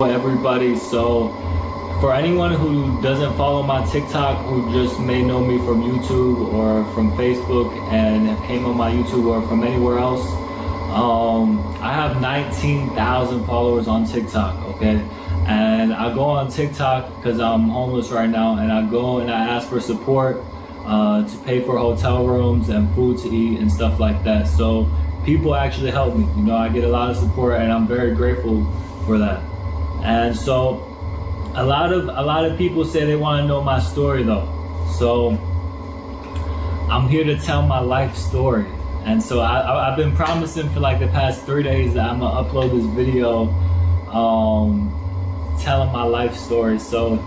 Everybody, so for anyone who doesn't follow my TikTok, who just may know me from YouTube or from Facebook and have came on my YouTube or from anywhere else, I have 19,000 followers on TikTok, okay? And I go on TikTok because I'm homeless right now, and I go and I ask for support to pay for hotel rooms and food to eat and stuff like that. So people actually help me, you know, I get a lot of support and I'm very grateful for that. And so a lot of people say they want to know my story though. So I'm here to tell my life story. And so I've been promising for like the past 3 days that I'm gonna upload this video telling my life story. So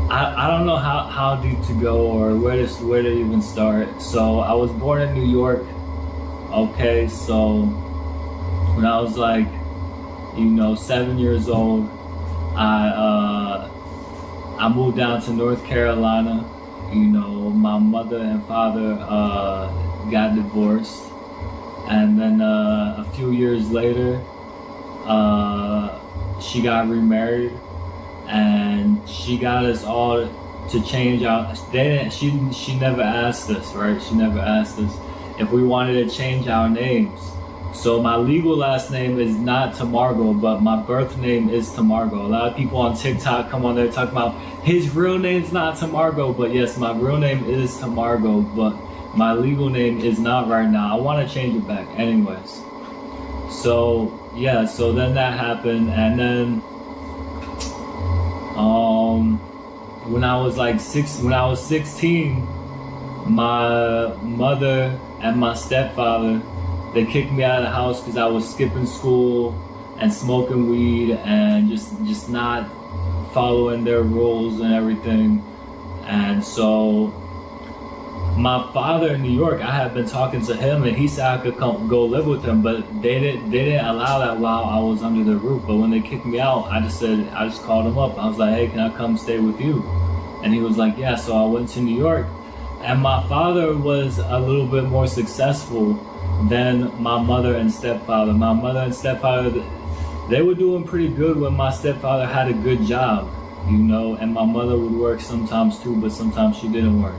I don't know how deep to go or where to even start. So I was born in New York. Okay, so when I was like, 7 years old, I moved down to North Carolina. My mother and father got divorced, and then a few years later, she got remarried, and she got us all to change out. She never asked us, right? She never asked us if we wanted to change our names. So my legal last name is not Tamargo, but my birth name is Tamargo. A lot of people on TikTok come on there talking about his real name's not Tamargo, but yes, my real name is Tamargo, but my legal name is not right now. I want to change it back anyways. So yeah, so then that happened, and then when I was 16, my mother and my stepfather, they kicked me out of the house because I was skipping school and smoking weed and just not following their rules and everything. And so my father in New York, I had been talking to him, and he said I could go live with him, but they didn't allow that while I was under their roof. But when they kicked me out, I just called him up. I was like, hey, can I come stay with you? And he was like, yeah. So I went to New York, and my father was a little bit more successful than my mother and stepfather. My mother and stepfather, they were doing pretty good when my stepfather had a good job, and my mother would work sometimes too, but sometimes she didn't work.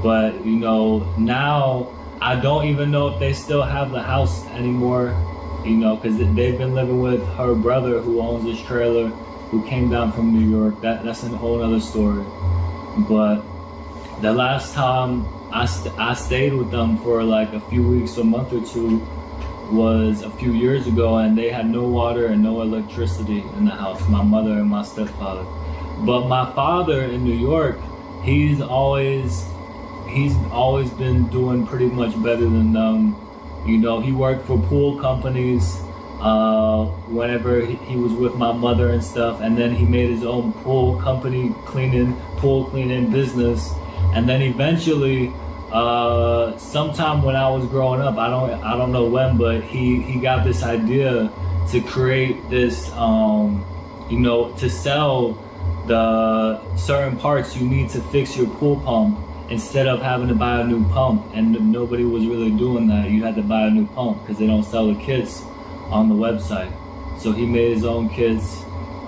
But now I don't even know if they still have the house anymore, because they've been living with her brother who owns this trailer, who came down from New York. That's a whole other story. But the last time I stayed with them for like a few weeks, a month or two, was a few years ago, and they had no water and no electricity in the house, my mother and my stepfather. But my father in New York, he's always been doing pretty much better than them. He worked for pool companies whenever he was with my mother and stuff, and then he made his own pool company, pool cleaning business. And then eventually, sometime when I was growing up, I don't know when, but he got this idea to create this, to sell the certain parts you need to fix your pool pump instead of having to buy a new pump. And nobody was really doing that. You had to buy a new pump because they don't sell the kits on the website. So he made his own kits,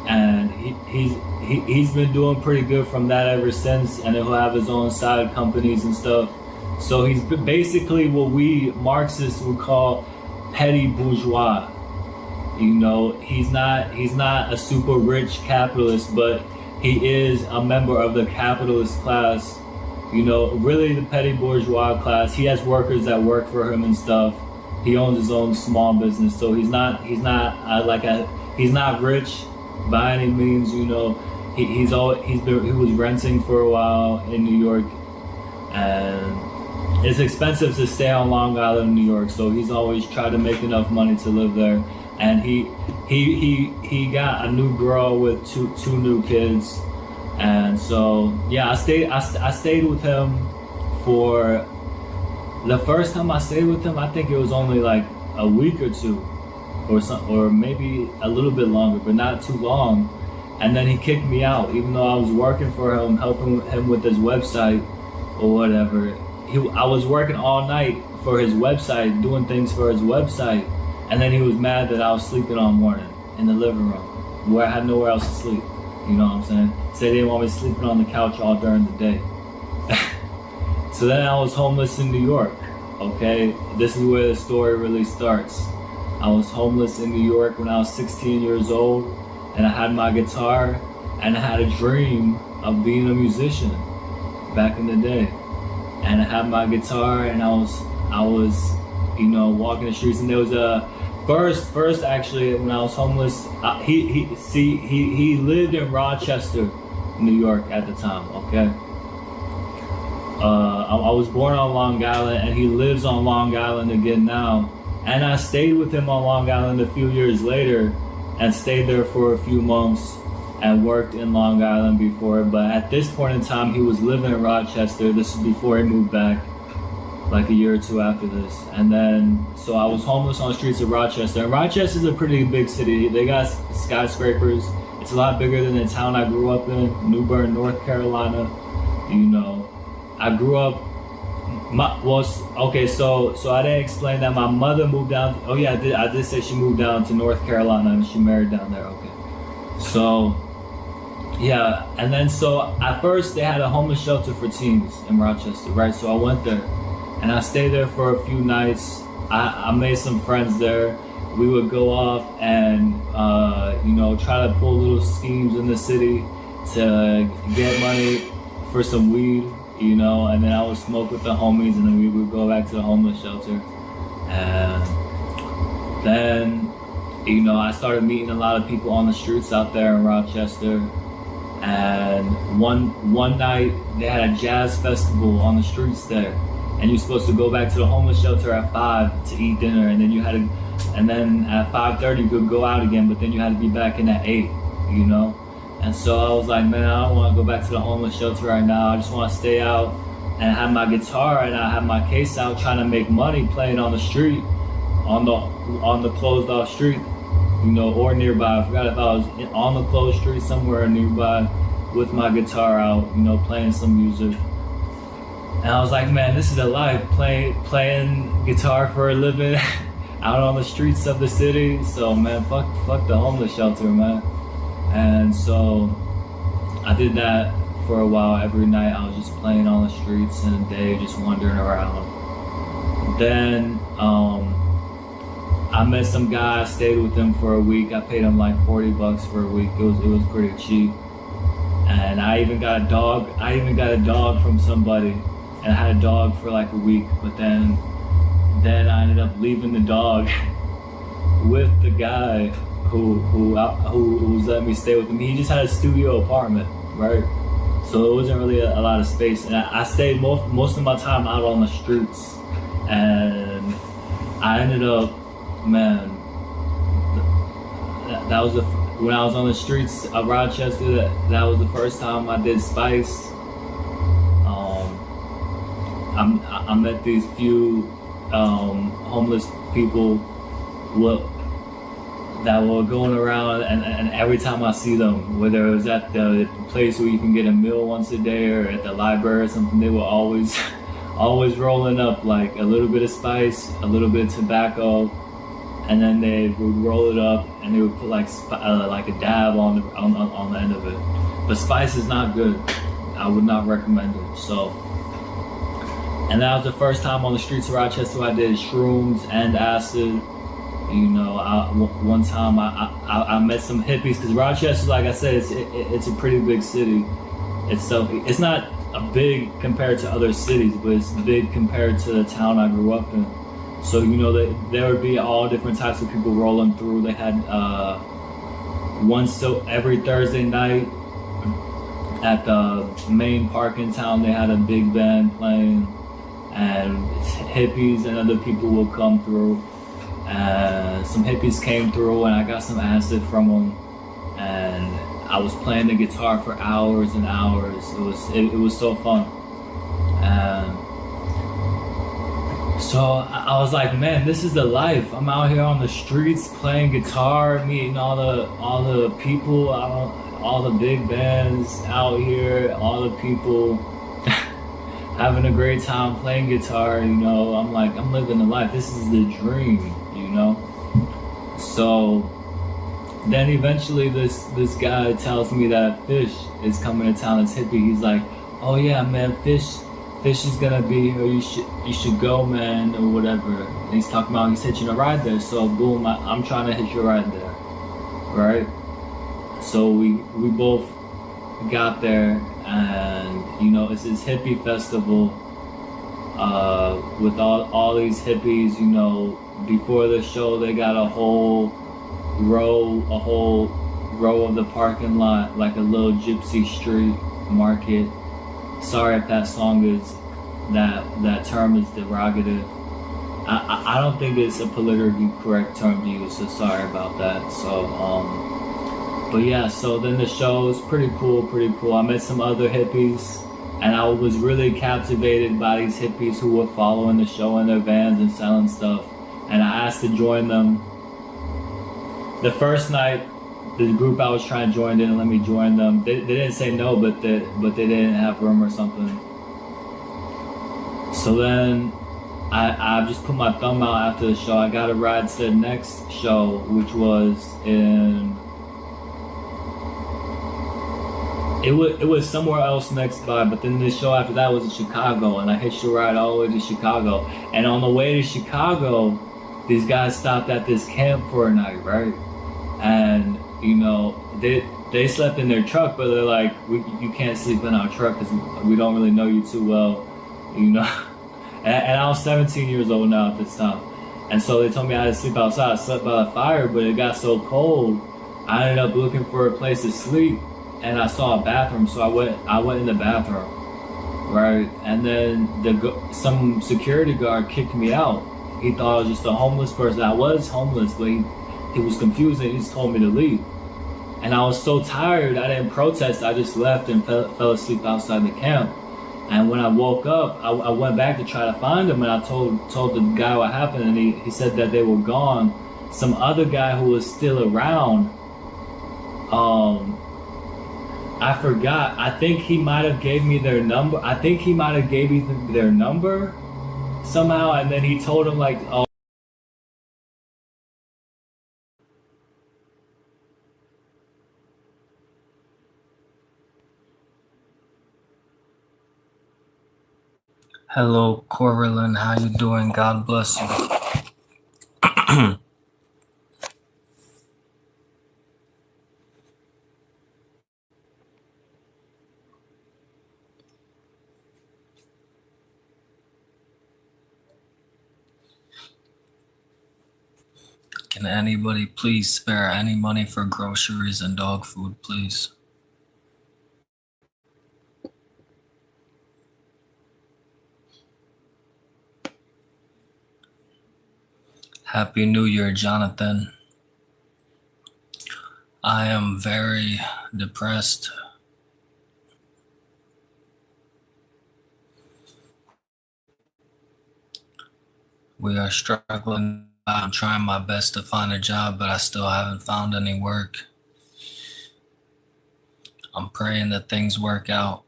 and he's been doing pretty good from that ever since, and he'll have his own side companies and stuff. So he's basically what we Marxists would call petty bourgeois. He's not a super rich capitalist, but he is a member of the capitalist class. Really the petty bourgeois class. He has workers that work for him and stuff. He owns his own small business, so he's not rich by any means. He was renting for a while in New York, and it's expensive to stay on Long Island, New York. So he's always tried to make enough money to live there. And he got a new girl with two new kids. And so yeah, I stayed with him for the first time I stayed with him. I think it was only like a week or two, or maybe a little bit longer, but not too long. And then he kicked me out, even though I was working for him, helping him with his website or whatever. I was working all night for his website, doing things for his website, and then he was mad that I was sleeping all morning in the living room. where I had nowhere else to sleep. You know what I'm saying? Say they didn't want me sleeping on the couch all during the day. So then I was homeless in New York. Okay, this is where the story really starts. I was homeless in New York when I was 16 years old, and I had my guitar, and I had a dream of being a musician back in the day. And I had my guitar, and I was, you know, walking the streets, and there was a first actually when I was homeless. He lived in Rochester, New York at the time. Okay. I was born on Long Island, and he lives on Long Island again now. And I stayed with him on Long Island a few years later, and stayed there for a few months, and worked in Long Island before. But at this point in time, he was living in Rochester. This is before he moved back, like a year or two after this. And then, so I was homeless on the streets of Rochester. And Rochester's a pretty big city. They got skyscrapers. It's a lot bigger than the town I grew up in, New Bern, North Carolina. You know, I grew up, so I didn't explain that my mother moved down. Oh yeah, I did say she moved down to North Carolina and she married down there. Okay. So, yeah, and then so at first they had a homeless shelter for teens in Rochester, right? So I went there, and I stayed there for a few nights. I made some friends there. We would go off and, you know, try to pull little schemes in the city to get money for some weed, you know, and then I would smoke with the homies, and then we would go back to the homeless shelter. And then, you know, I started meeting a lot of people on the streets out there in Rochester. And one night they had a jazz festival on the streets there, and you're supposed to go back to the homeless shelter at 5 to eat dinner, and then at 5:30 you could go out again, but then you had to be back in at 8, you know. And so I was like, man, I don't want to go back to the homeless shelter right now. I just want to stay out and have my guitar, and I have my case out, trying to make money playing on the street, on the closed off street, you know, or nearby. I forgot if I was on the closed street somewhere nearby with my guitar out, you know, playing some music. And I was like, man, this is the life, playing guitar for a living out on the streets of the city. So man, fuck the homeless shelter, man. And so I did that for a while. Every night I was just playing on the streets in the day, just wandering around. Then I met some guy, I stayed with him for a week. I paid him like $40 for a week. It was pretty cheap. And I even got a dog from somebody, and I had a dog for like a week. But then I ended up leaving the dog with the guy who was letting me stay with him. He just had a studio apartment, right? So it wasn't really a lot of space, and I stayed most of my time out on the streets. And I ended up, man, that was when I was on the streets of Rochester, that was the first time I did Spice. I met these few homeless people that were going around, and every time I see them, whether it was at the place where you can get a meal once a day or at the library or something, they were always rolling up like a little bit of Spice, a little bit of tobacco, and then they would roll it up and they would put like a dab on the end of it. But Spice is not good. I would not recommend it. So, and that was the first time on the streets of Rochester I did shrooms and acid. You know, one time I met some hippies, because Rochester, like I said, it's a pretty big city. It's not a big compared to other cities, but it's big compared to the town I grew up in. So, you know, there would be all different types of people rolling through. They had every Thursday night at the main park in town, they had a big band playing, and hippies and other people would come through. And some hippies came through, and I got some acid from them, and I was playing the guitar for hours and hours. It was so fun. And so I was like, man, this is the life. I'm out here on the streets playing guitar, meeting all the people, all the big bands out here, all the people having a great time playing guitar. You know, I'm like, I'm living the life. This is the dream, you know. So then eventually this guy tells me that Fish is coming to town. It's hippie. He's like, oh yeah, man, Fish is gonna be here. You should go, man, or whatever. And he's talking about he's hitching a ride there. So boom, I'm trying to hitch a ride there, right? So we both got there, and it's this hippie festival with all these hippies. Before the show, they got a whole row of the parking lot, like a little gypsy street market. Sorry if that song is that term is derogative. I don't think it's a politically correct term to use, so sorry about that. So but yeah, so then the show is pretty cool. I met some other hippies, and I was really captivated by these hippies who were following the show in their vans and selling stuff. And I asked to join them. The first night, the group I was trying to join didn't let me join them. They didn't say no, but they didn't have room or something. So then I just put my thumb out after the show. I got a ride to the next show, which was in... It was somewhere else next by, but then the show after that was in Chicago, and I hitched a ride all the way to Chicago. And on the way to Chicago, these guys stopped at this camp for a night, right? And they slept in their truck, but they're like, you can't sleep in our truck because we don't really know you too well, And I was 17 years old now at this time, and so they told me I had to sleep outside. I slept by the fire, but it got so cold, I ended up looking for a place to sleep. And I saw a bathroom, so I went in the bathroom, right? And then some security guard kicked me out. He thought I was just a homeless person. I was homeless, but he was confused, and he just told me to leave. And I was so tired, I didn't protest. I just left and fell asleep outside the camp. And when I woke up, I went back to try to find them, and I told the guy what happened, and he said that they were gone. Some other guy who was still around, I forgot. I think he might have gave me their number. I think he might have gave me their number somehow, and then he told him like, "Oh, hello, Coraline. How you doing? God bless you." Can anybody please spare any money for groceries and dog food, please? Happy New Year, Jonathan. I am very depressed. We are struggling. I'm trying my best to find a job, but I still haven't found any work. I'm praying that things work out.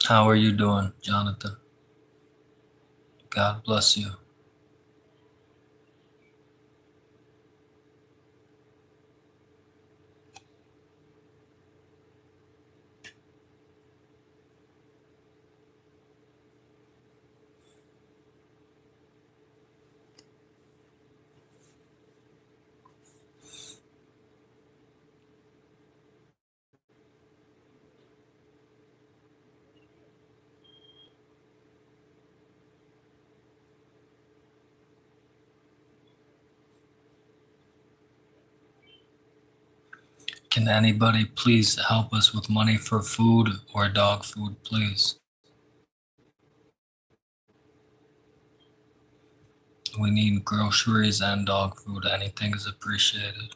How are you doing, Jonathan? God bless you. Can anybody please help us with money for food or dog food, please? We need groceries and dog food. Anything is appreciated.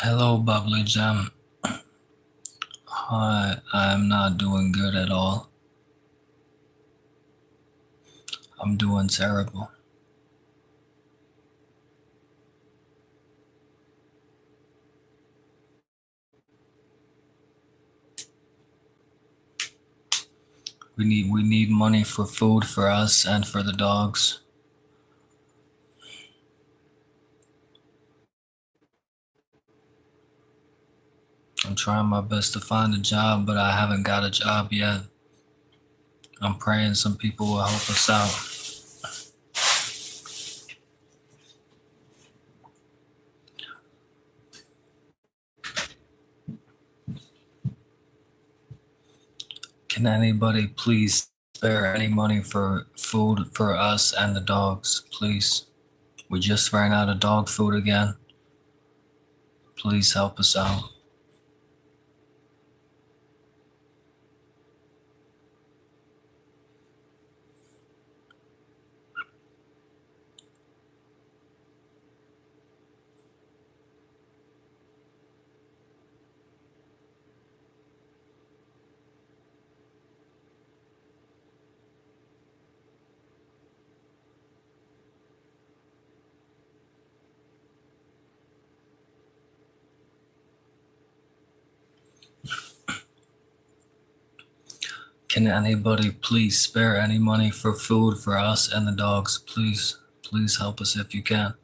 Hello, Bubbly Gem. Hi, I'm not doing good at all. I'm doing terrible. We need money for food for us and for the dogs. I'm trying my best to find a job, but I haven't got a job yet. I'm praying some people will help us out. Can anybody please spare any money for food for us and the dogs, please? We just ran out of dog food again. Please help us out. Can anybody please spare any money for food for us and the dogs, please? Please help us if you can.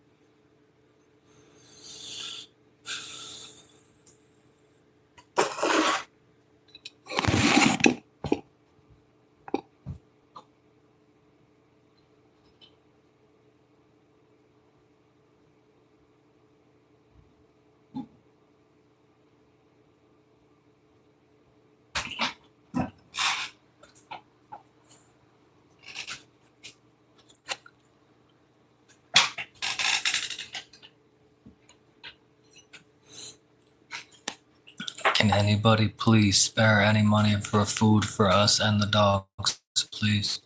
Can anybody please spare any money for food for us and the dogs, please?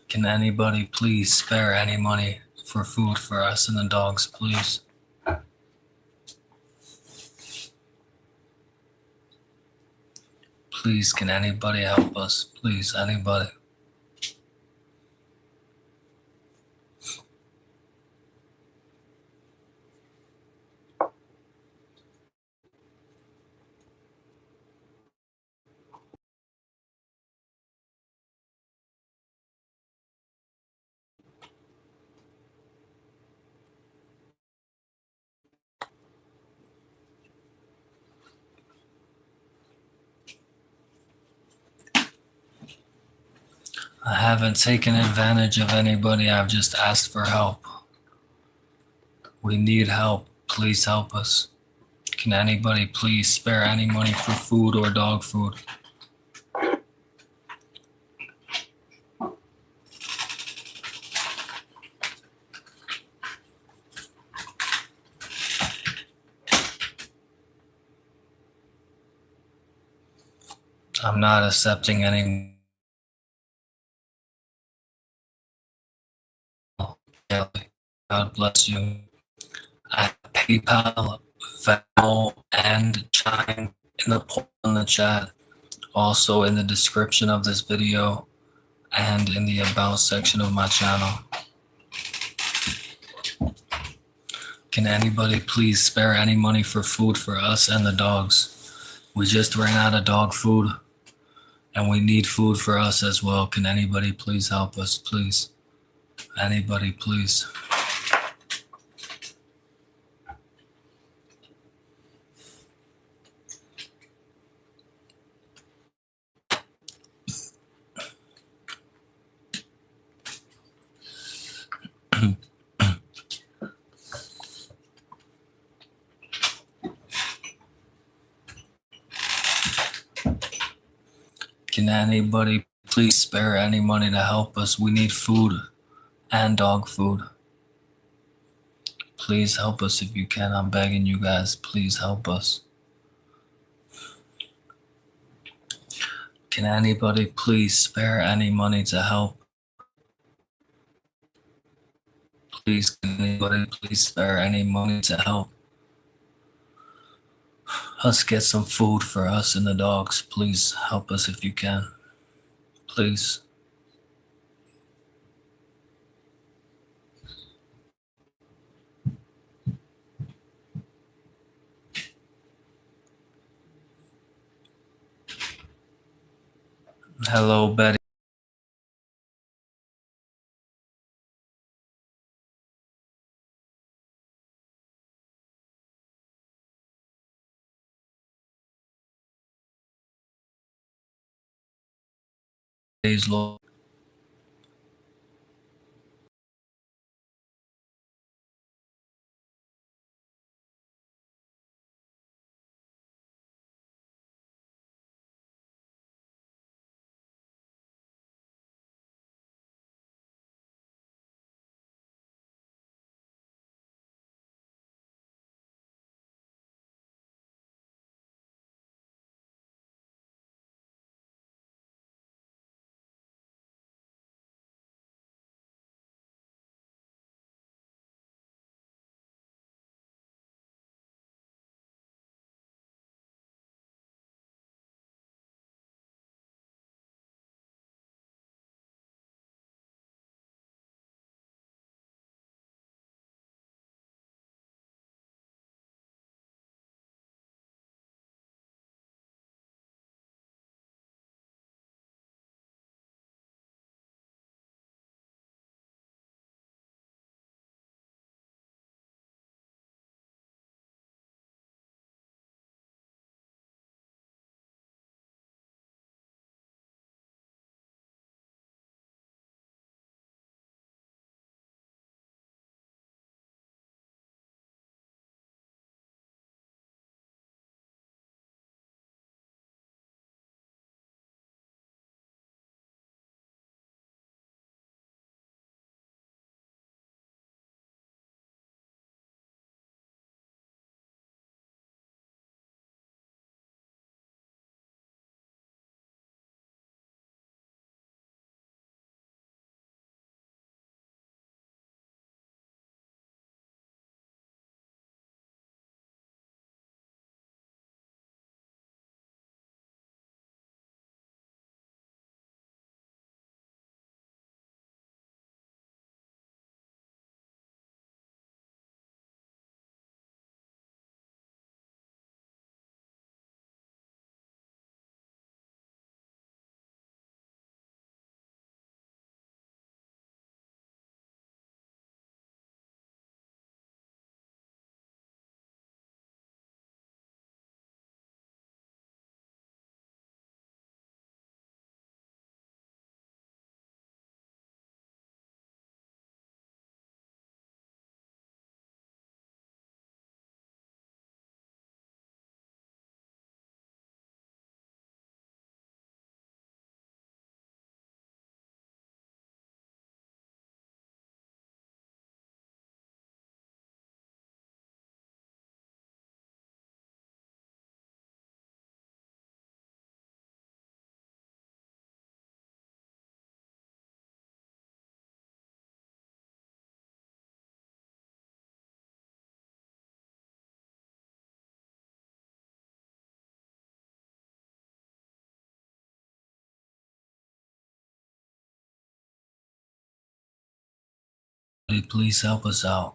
Can anybody please spare any money for food for us and the dogs, please? Please, can anybody help us? Please, anybody. I haven't taken advantage of anybody. I've just asked for help. We need help. Please help us. Can anybody please spare any money for food or dog food? I'm not accepting any. God bless you. I have PayPal, Venmo, and Chime in the poll in the chat. Also in the description of this video and in the about section of my channel. Can anybody please spare any money for food for us and the dogs? We just ran out of dog food and we need food for us as well. Can anybody please help us, please? Anybody, please. Can anybody please spare any money to help us? We need food and dog food. Please help us if you can. I'm begging you guys. Please help us. Can anybody please spare any money to help? Please, can anybody please spare any money to help us get some food for us and the dogs? Please help us if you can. Please. Hello, Betty. Praise Lord. Please help us out.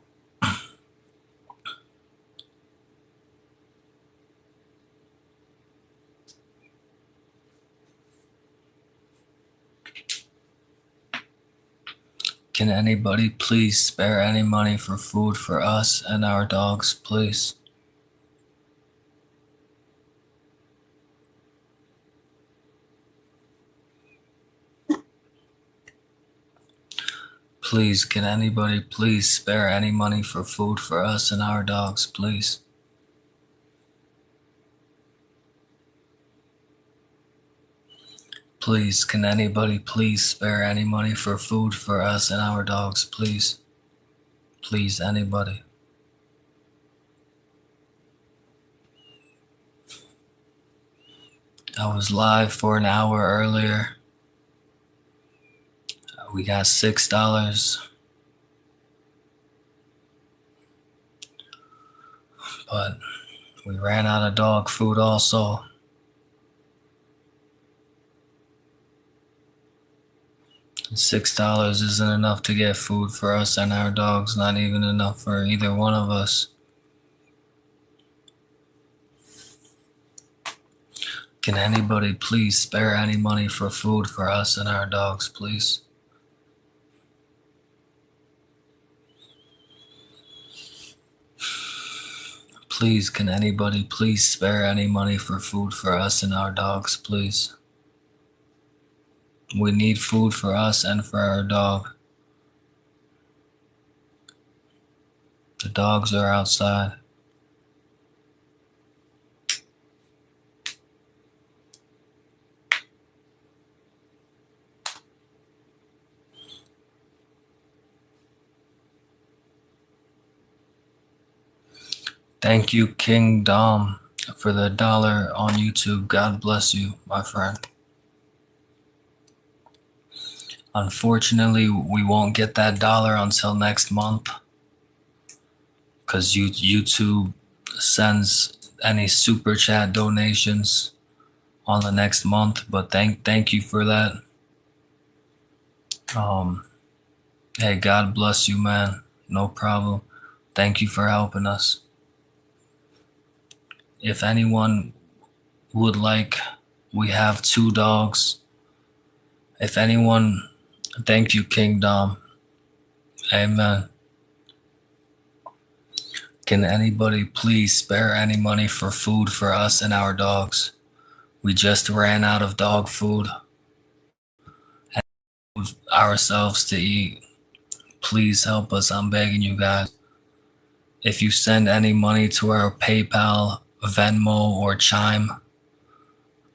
Can anybody please spare any money for food for us and our dogs, please? Please, can anybody please spare any money for food for us and our dogs, please? Please, can anybody please spare any money for food for us and our dogs, please? Please, anybody. I was live for an hour earlier. We got $6, but we ran out of dog food also. $6 isn't enough to get food for us and our dogs, not even enough for either one of us. Can anybody please spare any money for food for us and our dogs, please? Please, can anybody please spare any money for food for us and our dogs, please? We need food for us and for our dog. The dogs are outside. Thank you, King Dom, for the $1 on YouTube. God bless you, my friend. Unfortunately, we won't get that dollar until next month because YouTube sends any super chat donations on the next month. But thank you for that. Hey, God bless you, man. No problem. Thank you for helping us. If anyone would like, we have 2 dogs. If anyone, thank you, King Dom. Amen. Can anybody please spare any money for food for us and our dogs? We just ran out of dog food and ourselves to eat. Please help us. I'm begging you guys. If you send any money to our PayPal, Venmo, or Chime,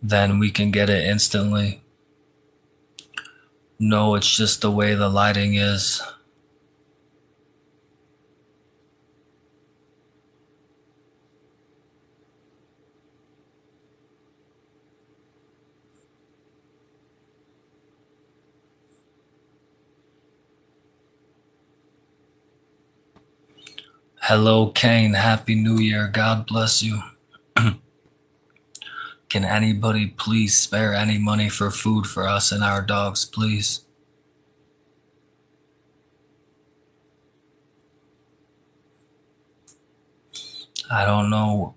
then we can get it instantly. No, it's just the way the lighting is. Hello, Kane. Happy New Year. God bless you. Can anybody please spare any money for food for us and our dogs, please? I don't know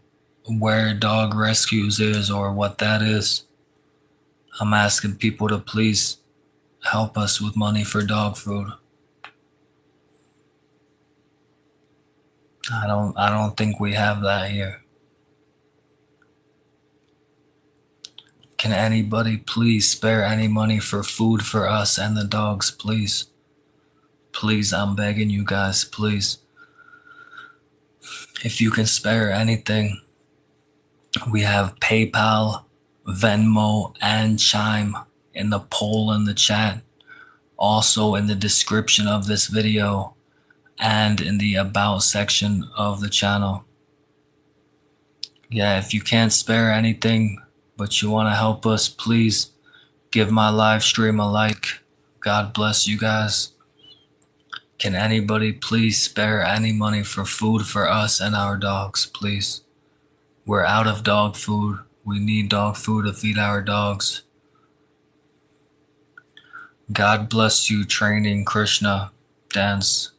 where Dog Rescues is or what that is. I'm asking people to please help us with money for dog food. I don't think we have that here. Can anybody please spare any money for food for us and the dogs, please? Please, I'm begging you guys, please. If you can spare anything, we have PayPal, Venmo, and Chime in the poll in the chat. Also in the description of this video and in the about section of the channel. Yeah, if you can't spare anything, but you want to help us, please give my live stream a like. God bless you guys. Can anybody please spare any money for food for us and our dogs, please? We're out of dog food. We need dog food to feed our dogs. God bless you, Training Krishna Dance.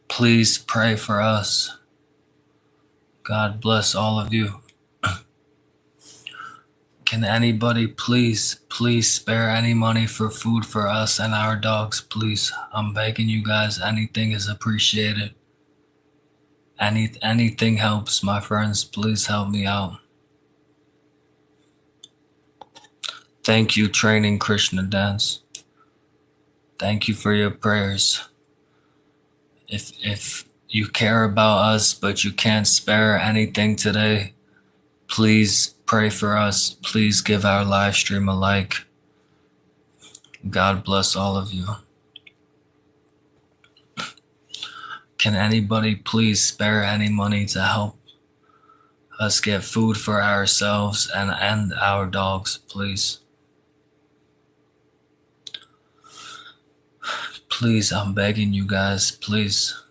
Please pray for us. God bless all of you. Can anybody please spare any money for food for us and our dogs, please? I'm begging you guys, anything is appreciated. Anything helps, my friends. Please help me out. Thank you, Training Krishna Dance. Thank you for your prayers. If you care about us, but you can't spare anything today, please pray for us. Please give our live stream a like. God bless all of you. Can anybody please spare any money to help us get food for ourselves and our dogs, please? Please, I'm begging you guys, please.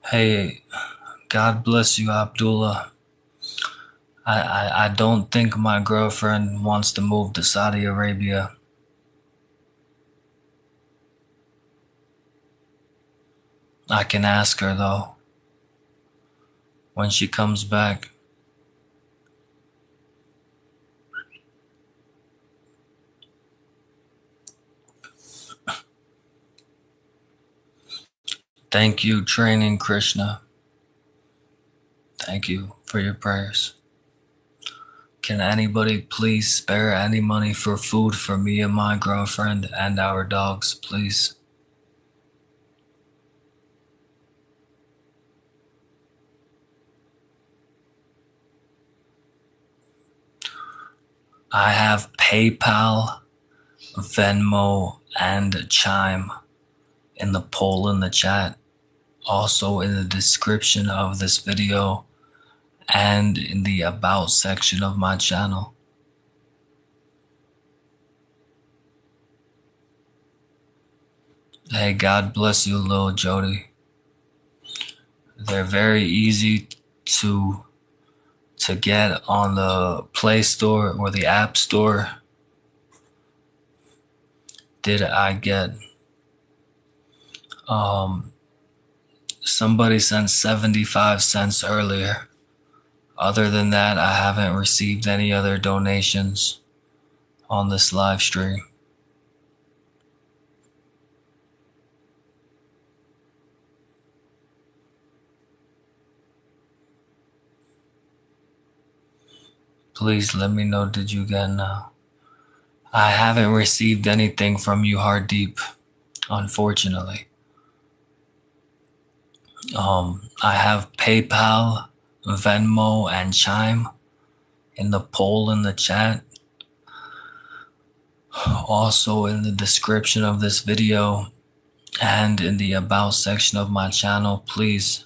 Hey, God bless you, Abdullah. I don't think my girlfriend wants to move to Saudi Arabia. I can ask her though, when she comes back. Thank you, Training Krishna. Thank you for your prayers. Can anybody please spare any money for food for me and my girlfriend and our dogs, please? I have PayPal, Venmo, and Chime in the poll in the chat, also in the description of this video, and in the About section of my channel. Hey, God bless you, Lil Jody. They're very easy to get on the Play Store or the App Store. Did I get somebody sent 75 cents earlier. Other than that, I haven't received any other donations on this live stream. Please let me know, did you get now? I haven't received anything from you, Hardeep, unfortunately. I have PayPal, Venmo, and Chime in the poll in the chat. Also in the description of this video and in the About section of my channel, please.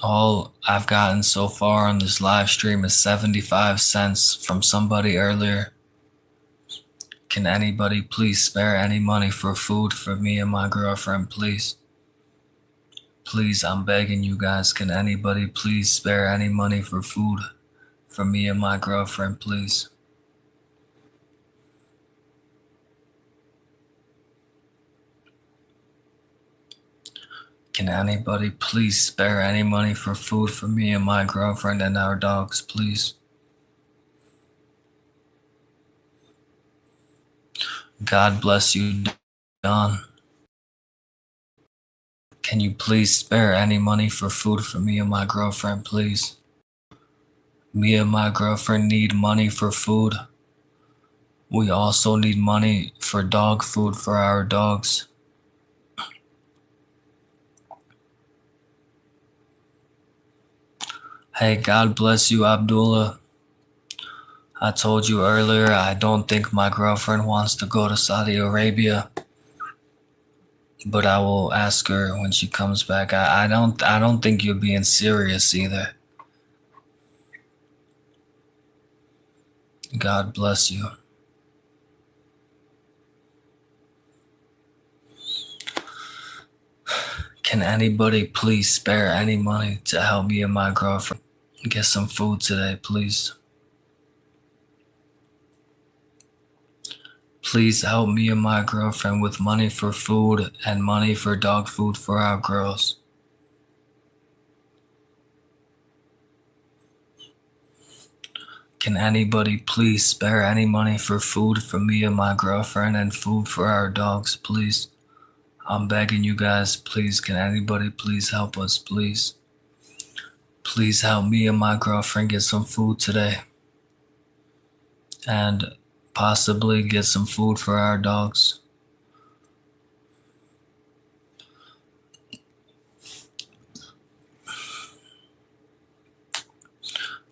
All I've gotten so far on this live stream is 75 cents from somebody earlier. Can anybody please spare any money for food for me and my girlfriend, please? Please, I'm begging you guys, can anybody please spare any money for food for me and my girlfriend, please? Can anybody please spare any money for food for me and my girlfriend and our dogs, please? God bless you, Don. Can you please spare any money for food for me and my girlfriend, please? Me and my girlfriend need money for food. We also need money for dog food for our dogs. Hey, God bless you, Abdullah. I told you earlier, I don't think my girlfriend wants to go to Saudi Arabia, but I will ask her when she comes back. I don't think you're being serious either. God bless you. Can anybody please spare any money to help me and my girlfriend get some food today, please? Please help me and my girlfriend with money for food and money for dog food for our girls. Can anybody please spare any money for food for me and my girlfriend and food for our dogs, please? I'm begging you guys, please, can anybody please help us, please? Please help me and my girlfriend get some food today. And possibly get some food for our dogs.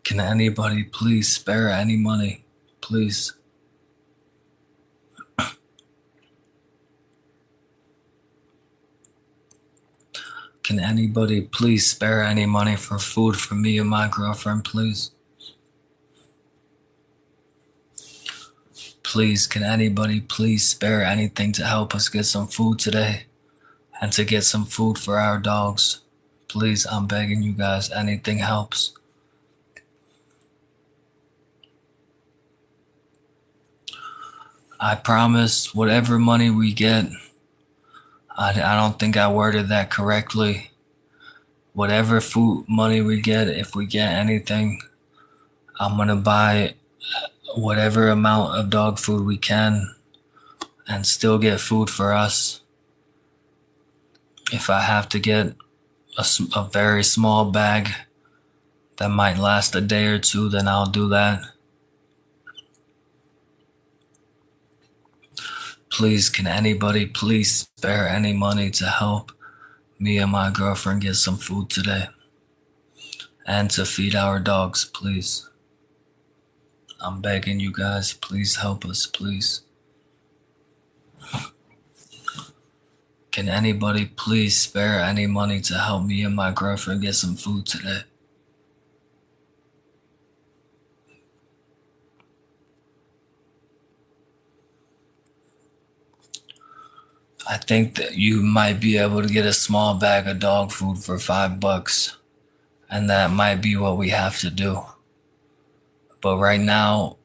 Can anybody please spare any money? Please. Can anybody please spare any money for food for me and my girlfriend, please? Please, can anybody please spare anything to help us get some food today and to get some food for our dogs? Please, I'm begging you guys, anything helps. I promise whatever money we get, I don't think I worded that correctly. Whatever food money we get, if we get anything, I'm gonna buy whatever amount of dog food we can and still get food for us. If I have to get a very small bag that might last a day or two, then I'll do that. Please, can anybody please spare any money to help me and my girlfriend get some food today and to feed our dogs, please? I'm begging you guys, please help us, please. Can anybody please spare any money to help me and my girlfriend get some food today? I think that you might be able to get a small bag of dog food for $5, and that might be what we have to do. But right now,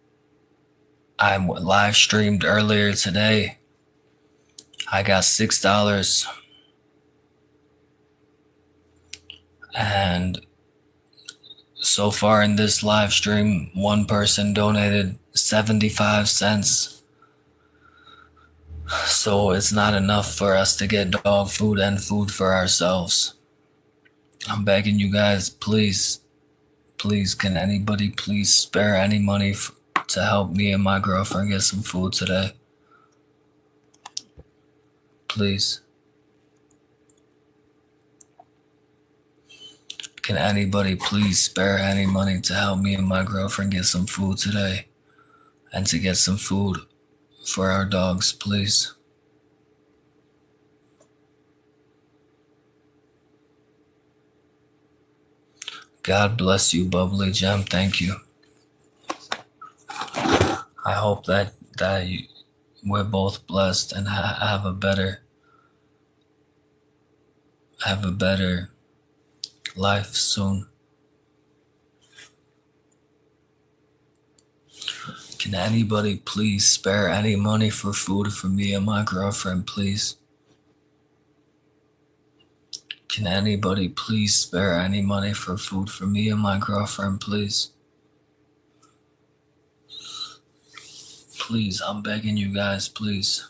I live streamed earlier today. I got $6, and so far in this live stream, one person donated 75 cents. So it's not enough for us to get dog food and food for ourselves. I'm begging you guys, please, can anybody please spare any money to help me and my girlfriend get some food today? Please. Can anybody please spare any money to help me and my girlfriend get some food today and to get some food for our dogs, please? God bless you, Bubbly Gem. Thank you. I hope that we're both blessed and have a better life soon. Can anybody please spare any money for food for me and my girlfriend, please? Can anybody please spare any money for food for me and my girlfriend, please? Please, I'm begging you guys, please.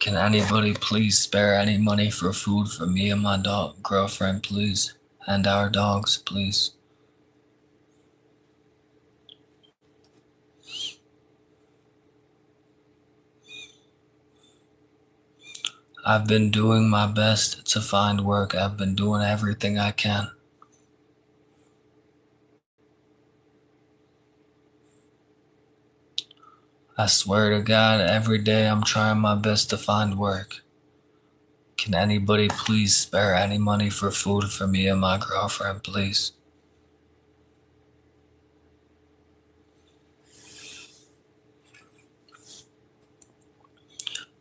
Can anybody please spare any money for food for me and my girlfriend, please? And our dogs, please. I've been doing my best to find work. I've been doing everything I can. I swear to God, every day I'm trying my best to find work. Can anybody please spare any money for food for me and my girlfriend, please?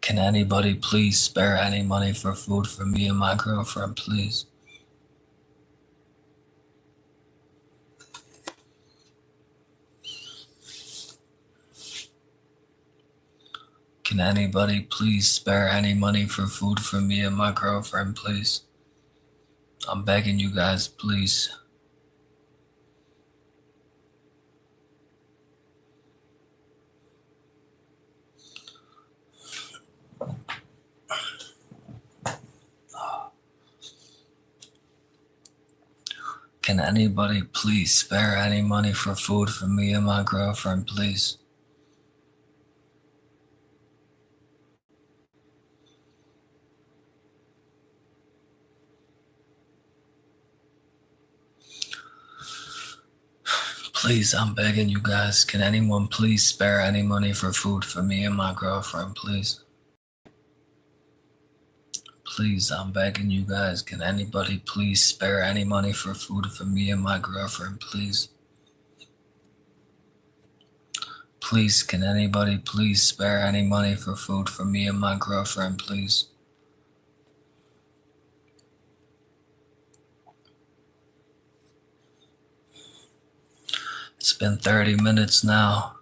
Can anybody please spare any money for food for me and my girlfriend, please? Can anybody please spare any money for food for me and my girlfriend, please? I'm begging you guys, please. Can anybody please spare any money for food for me and my girlfriend, please? Please, I'm begging you guys. Can anyone please spare any money for food for me and my girlfriend, please? Please, I'm begging you guys. Can anybody please spare any money for food for me and my girlfriend, please? Please, can anybody please spare any money for food for me and my girlfriend, please? It's been 30 minutes now.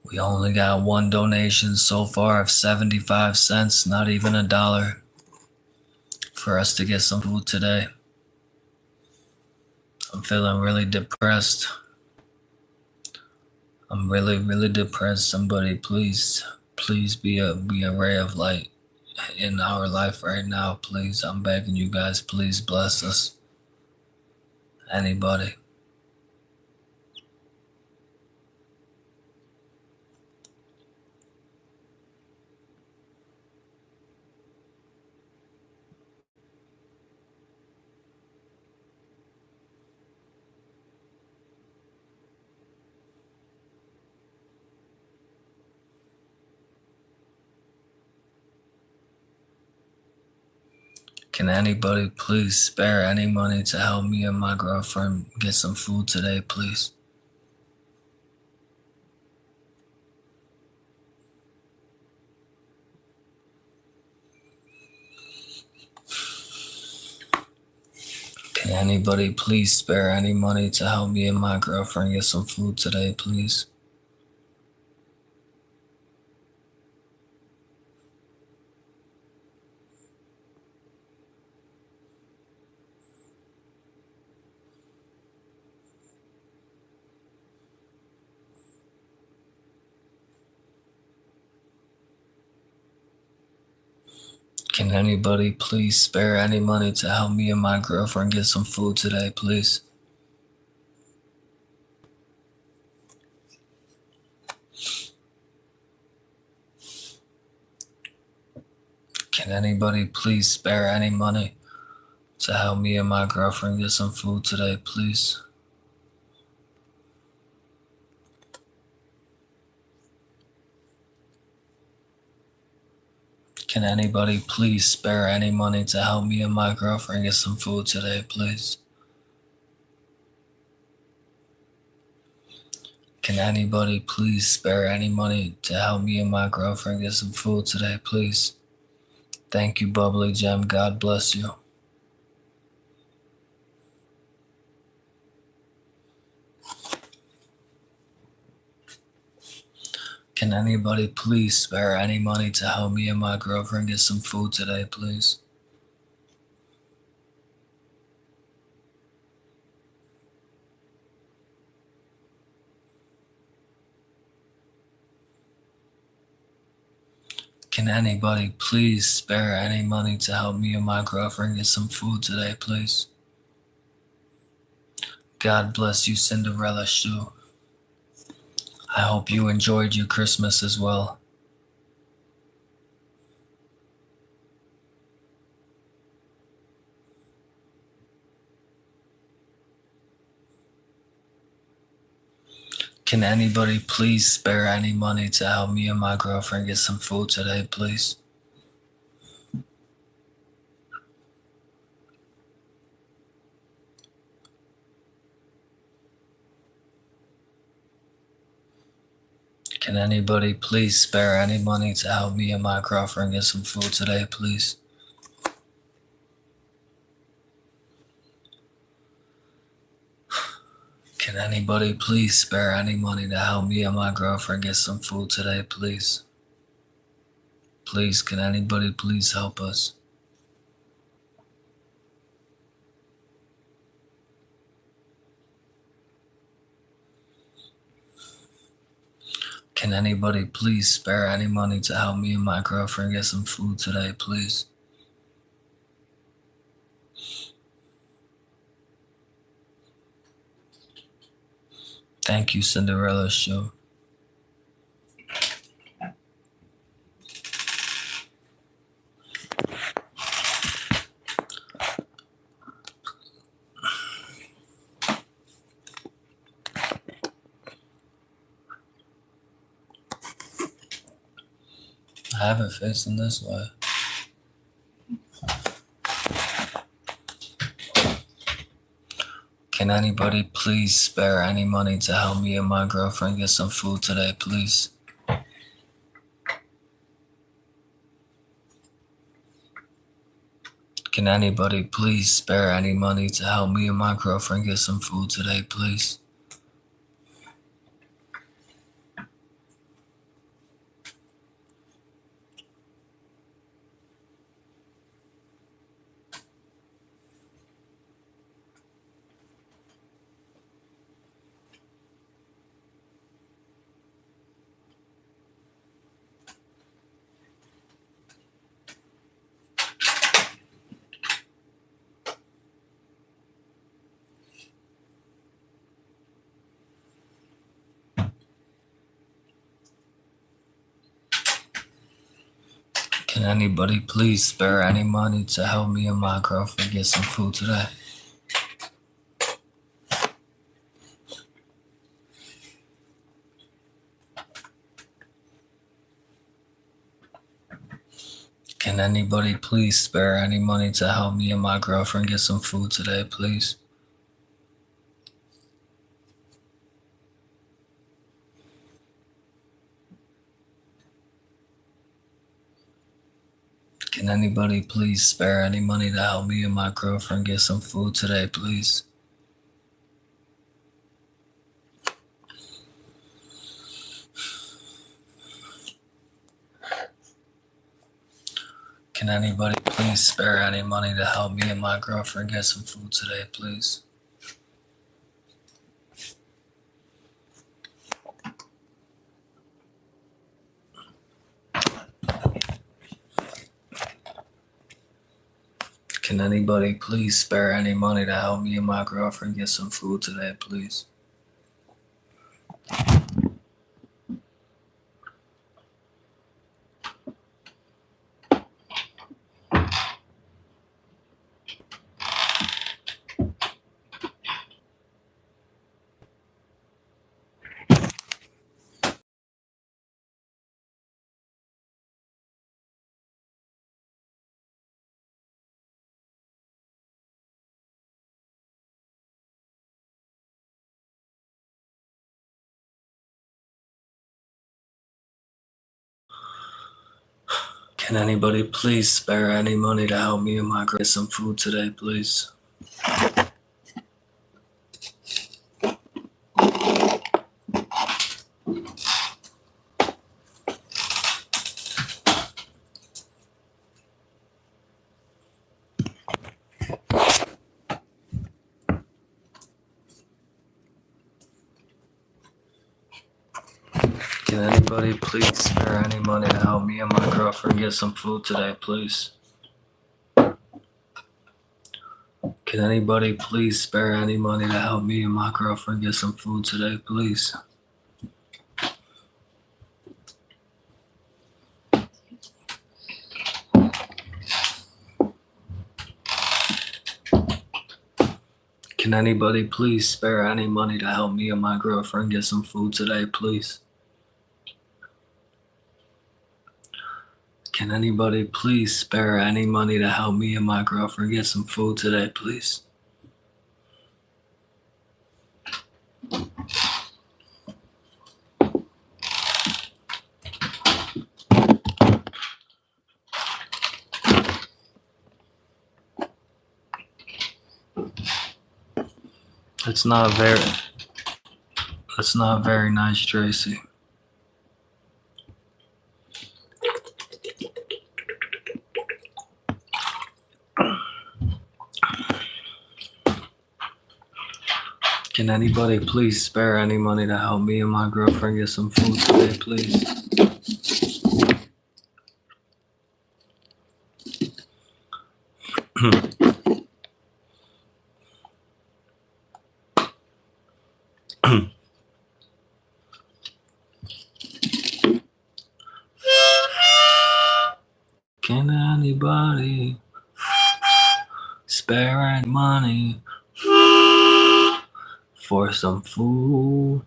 We only got one donation so far of 75 cents, not even $1, for us to get some food today. I'm feeling really depressed. I'm really depressed. Somebody please be a ray of light in our life right now, please. I'm begging you guys, please bless us. Anybody. Can anybody please spare any money to help me and my girlfriend get some food today, please? Can anybody please spare any money to help me and my girlfriend get some food today, please? Can anybody please spare any money to help me and my girlfriend get some food today, please? Can anybody please spare any money to help me and my girlfriend get some food today, please? Can anybody please spare any money to help me and my girlfriend get some food today, please? Can anybody please spare any money to help me and my girlfriend get some food today, please? Thank you, Bubbly Gem. God bless you. Can anybody please spare any money to help me and my girlfriend get some food today, please? Can anybody please spare any money to help me and my girlfriend get some food today, please? God bless you, Cinderella Shoe. I hope you enjoyed your Christmas as well. Can anybody please spare any money to help me and my girlfriend get some food today, please? Can anybody please spare any money to help me and my girlfriend get some food today, please? Can anybody please spare any money to help me and my girlfriend get some food today, please? Please, can anybody please help us? Can anybody please spare any money to help me and my girlfriend get some food today, please? Thank you, Cinderella Shoe. I have it facing this way. Can anybody please spare any money to help me and my girlfriend get some food today, please? Can anybody please spare any money to help me and my girlfriend get some food today, please? Can anybody please spare any money to help me and my girlfriend get some food today? Can anybody please spare any money to help me and my girlfriend get some food today, please? Can anybody please spare any money to help me and my girlfriend get some food today, please? Can anybody please spare any money to help me and my girlfriend get some food today, please? Can anybody please spare any money to help me and my girlfriend get some food today, please? Can anybody please spare any money to help me and my girlfriend get some food today, please? Can anybody please spare any money to help me and my girlfriend get some food today, please? Can anybody please spare any money to help me and my girlfriend get some food today, please? Can anybody please spare any money to help me and my girlfriend get some food today, please? Can anybody please spare any money to help me and my girlfriend get some food today, please? That's not very nice, Tracy. Can anybody please spare any money to help me and my girlfriend get some food today, please? Can anybody spare any money for some food?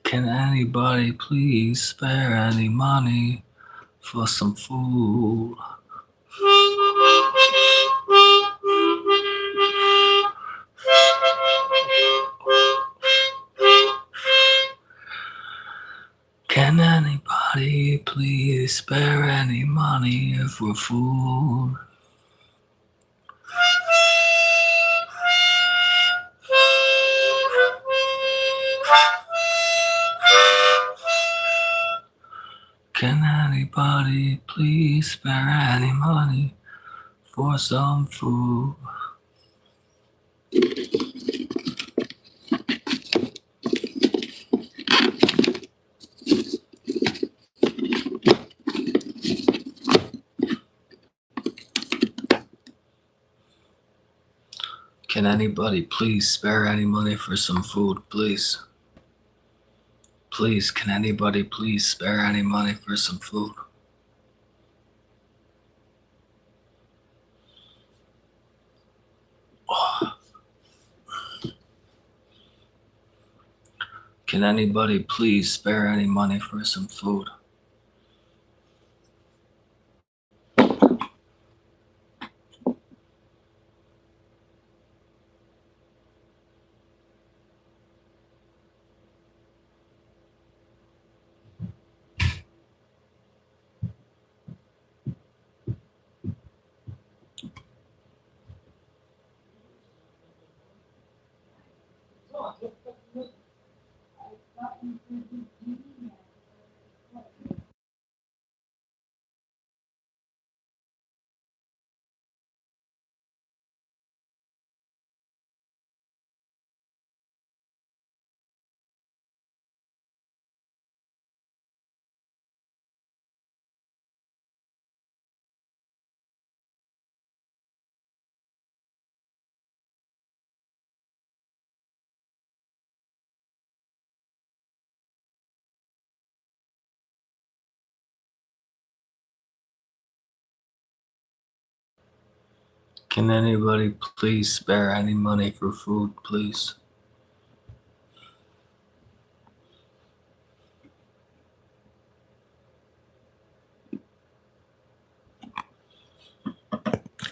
Can anybody please spare any money for some food? Can anybody please spare any money for food? Can anybody please spare any money for some food? Can anybody please spare any money for some food, please? Please, can anybody please spare any money for some food? Can anybody please spare any money for some food? Can anybody please spare any money for food, please?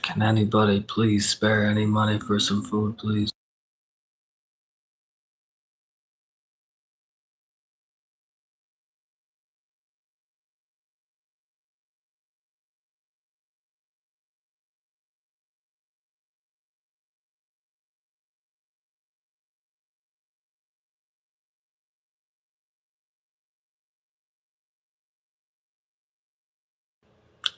Can anybody please spare any money for some food, please?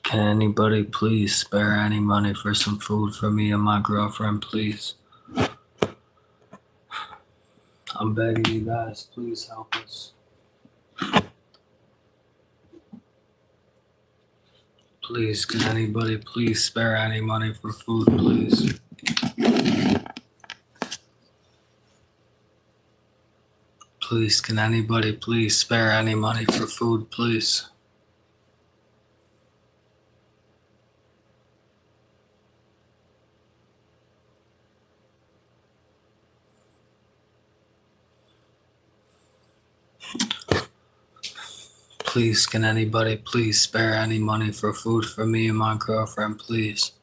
Can anybody please spare any money for some food for me and my girlfriend, please? I'm begging you guys, please help us. Please, can anybody please spare any money for food, please? Please, can anybody please spare any money for food, please? Please, can anybody please spare any money for food for me and my girlfriend, please?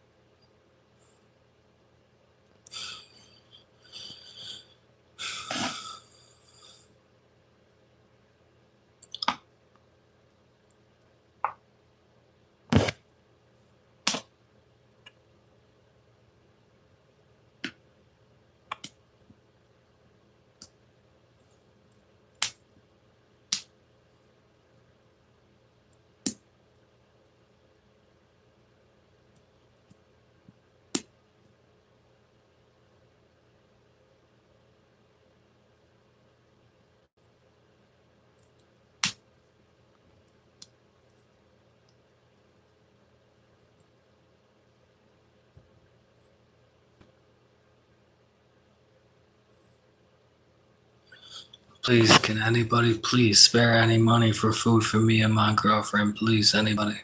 Please, can anybody please spare any money for food for me and my girlfriend? Please, anybody.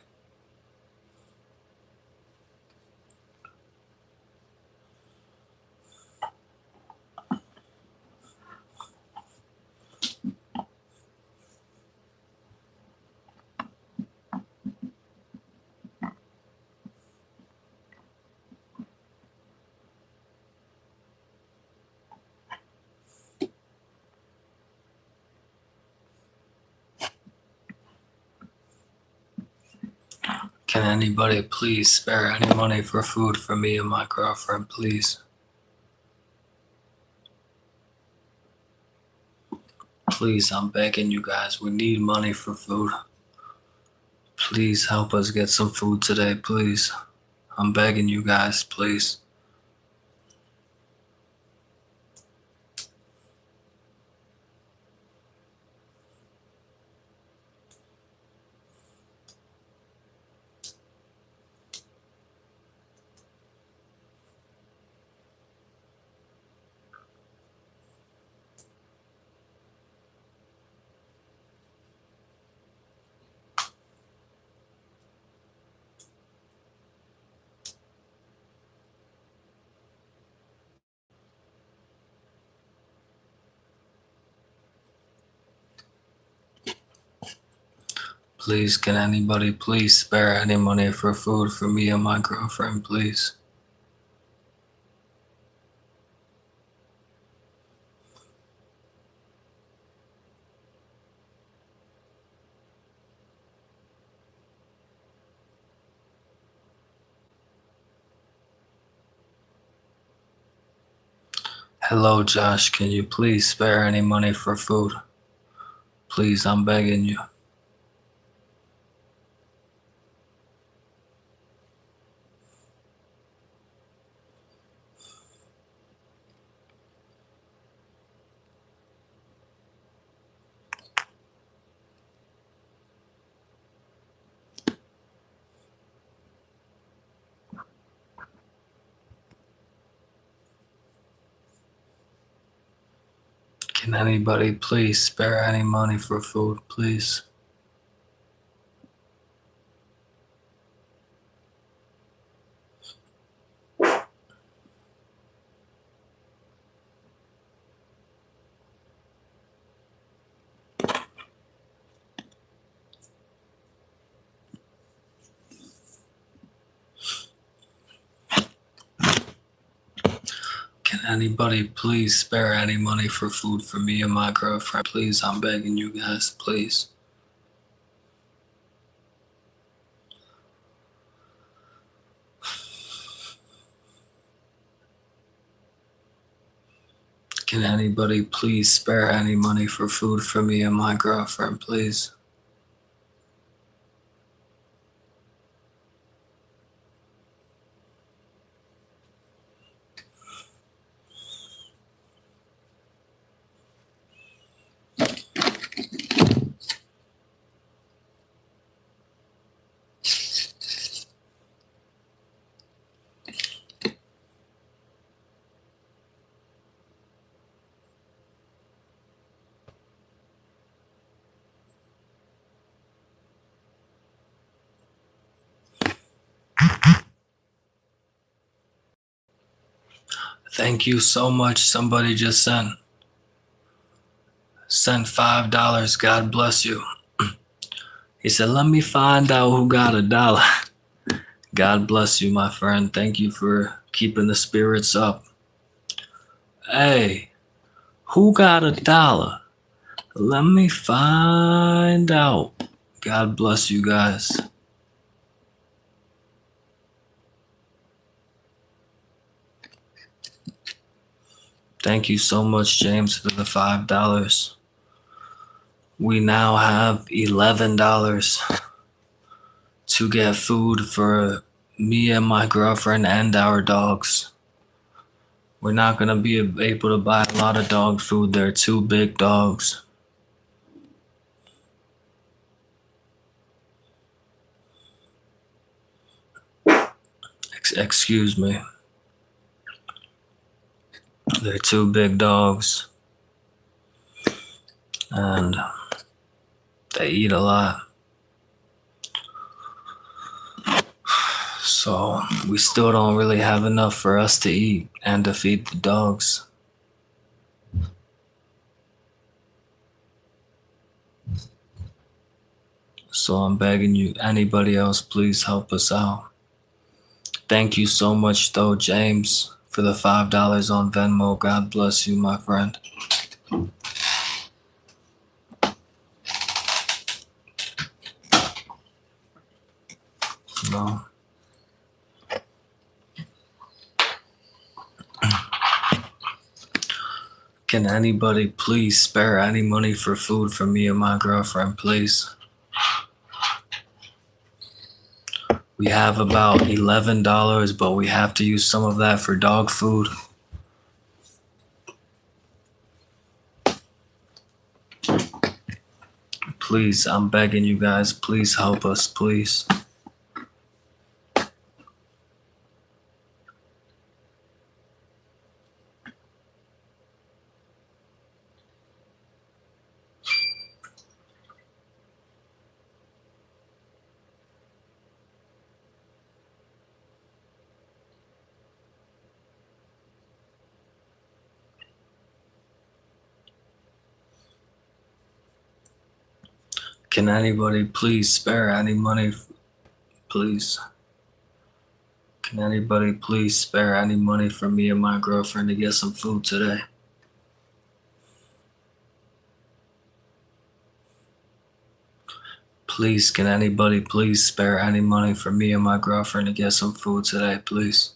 Can anybody please spare any money for food for me and my girlfriend, please? Please, I'm begging you guys. We need money for food. Please help us get some food today, please. I'm begging you guys, please. Please, can anybody please spare any money for food for me and my girlfriend, please? Hello, Josh. Can you please spare any money for food? Please, I'm begging you. Can anybody please spare any money for food, please? Can anybody please spare any money for food for me and my girlfriend? Please, I'm begging you guys, please. Can anybody please spare any money for food for me and my girlfriend, please? Thank you so much. Somebody just sent $5. God bless you. He said, let me find out who got $1. God bless you, my friend. Thank you for keeping the spirits up. Hey, who got $1? Let me find out. God bless you guys. Thank you so much, James, for the $5. We now have $11 to get food for me and my girlfriend and our dogs. We're not going to be able to buy a lot of dog food. They're two big dogs. Excuse me. They're two big dogs. and they eat a lot. So we still don't really have enough for us to eat and to feed the dogs. So I'm begging you, anybody else, please help us out. Thank you so much, though, James, for the $5 on Venmo. God bless you, my friend. No. Can anybody please spare any money for food for me and my girlfriend, please? We have about $11, but we have to use some of that for dog food. Please, I'm begging you guys, please help us, please. Can anybody please spare any money, please? Can anybody please spare any money for me and my girlfriend to get some food today? Please, can anybody please spare any money for me and my girlfriend to get some food today, please?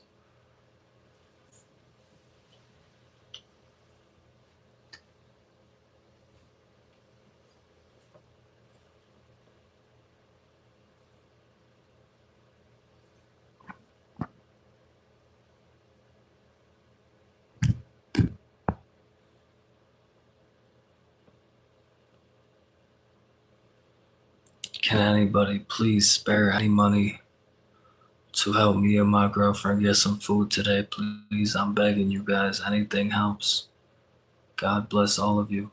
Can anybody please spare any money to help me and my girlfriend get some food today, please? I'm begging you guys, anything helps. God bless all of you.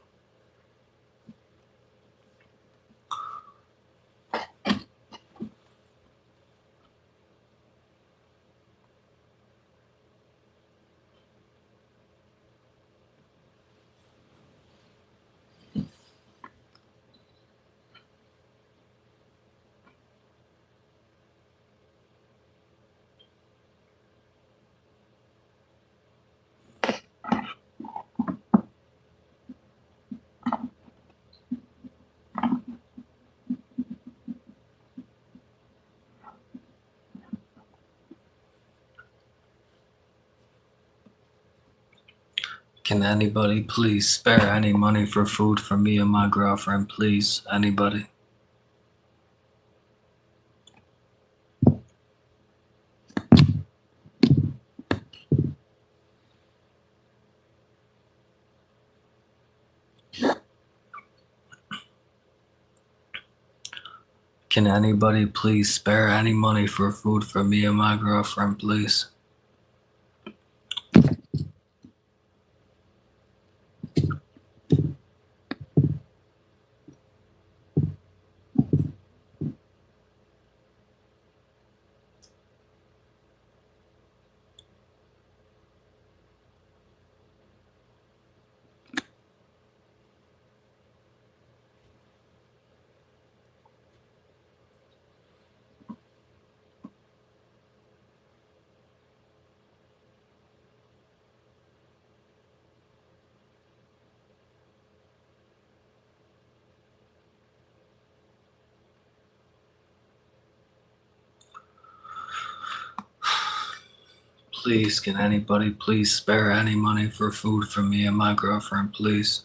Can anybody please spare any money for food for me and my girlfriend, please? Anybody? Can anybody please spare any money for food for me and my girlfriend, please? Please, can anybody please spare any money for food for me and my girlfriend, please?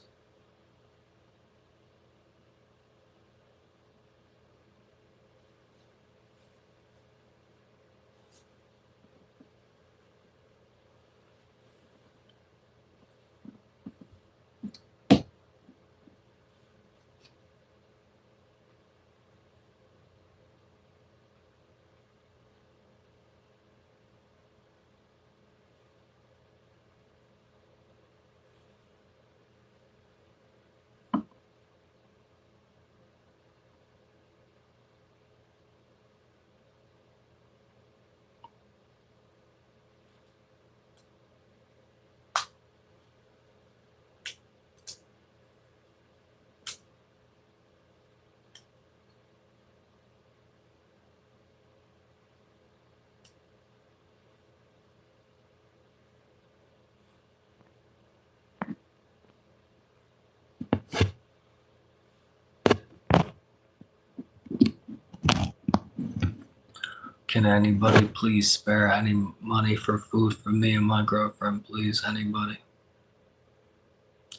Can anybody please spare any money for food for me and my girlfriend, please? Anybody?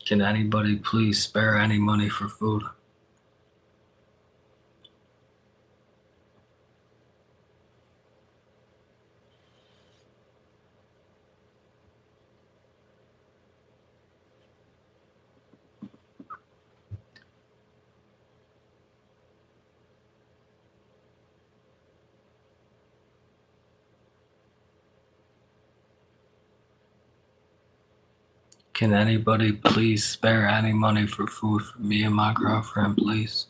Can anybody please spare any money for food? Can anybody please spare any money for food for me and my girlfriend, please?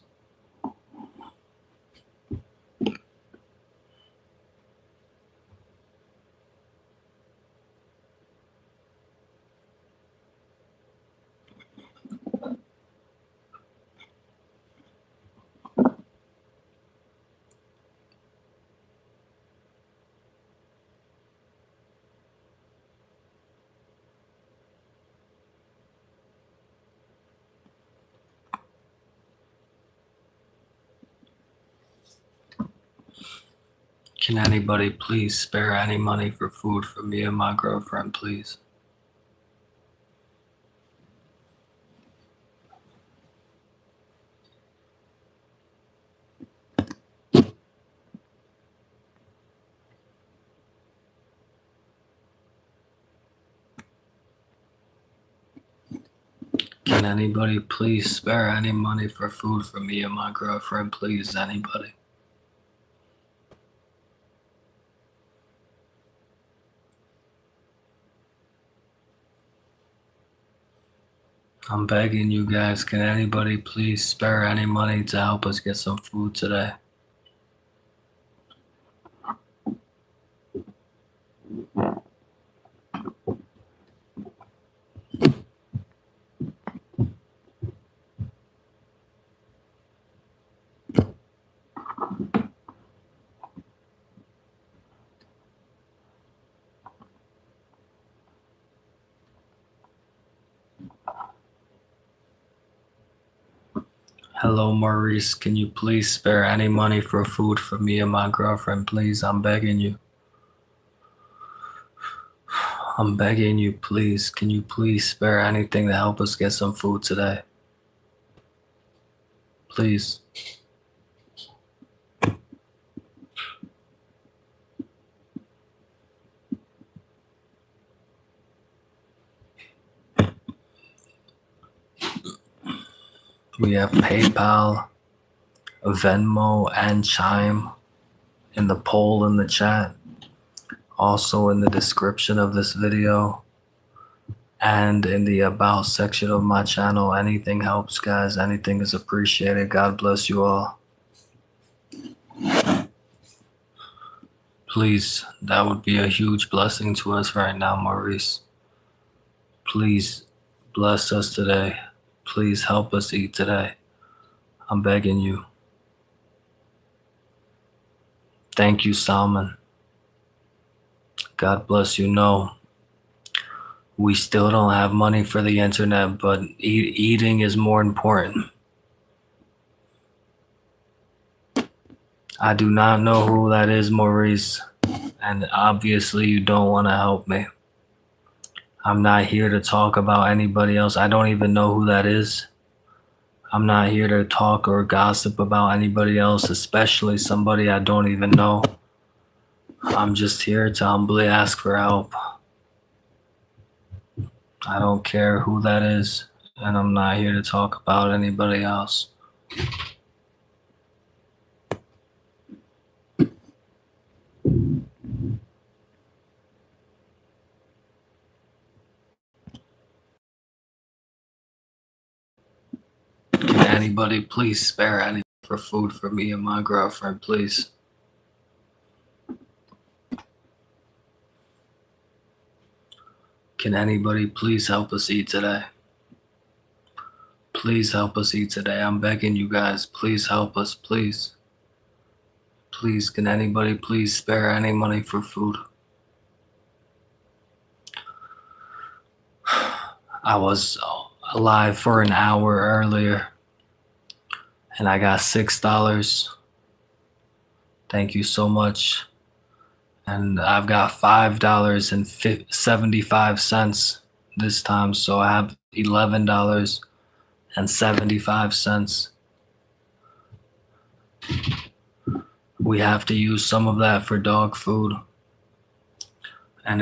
Can anybody please spare any money for food for me and my girlfriend, please? Can anybody please spare any money for food for me and my girlfriend, please? Anybody? I'm begging you guys, can anybody please spare any money to help us get some food today? Hello, Maurice. Can you please spare any money for food for me and my girlfriend, please? I'm begging you. I'm begging you, please. Can you please spare anything to help us get some food today? Please. We have PayPal, Venmo, and Chime in the poll in the chat. Also in the description of this video and in the about section of my channel. Anything helps, guys. Anything is appreciated. God bless you all. Please, that would be a huge blessing to us right now, Maurice. Please bless us today. Please help us eat today. I'm begging you. Thank you, Salman. God bless you. No, we still don't have money for the internet, but eating is more important. I do not know who that is, Maurice, and obviously you don't want to help me. I'm not here to talk about anybody else. I don't even know who that is. I'm not here to talk or gossip about anybody else, especially somebody I don't even know. I'm just here to humbly ask for help. I don't care who that is, and I'm not here to talk about anybody else. Can anybody please spare any for food for me and my girlfriend, please? Can anybody please help us eat today? Please help us eat today. I'm begging you guys. Please help us, please. Please, can anybody please spare any money for food? I was alive for an hour earlier and I got $6. Thank you so much. and I've got $5.75 this time, so I have $11.75. We have to use some of that for dog food. And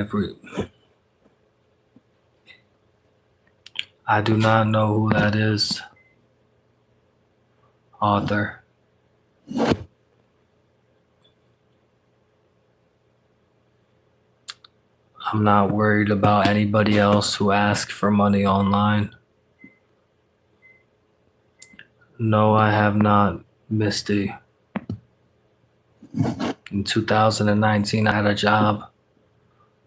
I do not know who that is, author. I'm not worried about anybody else who asks for money online. No, I have not, Misty. In 2019, I had a job,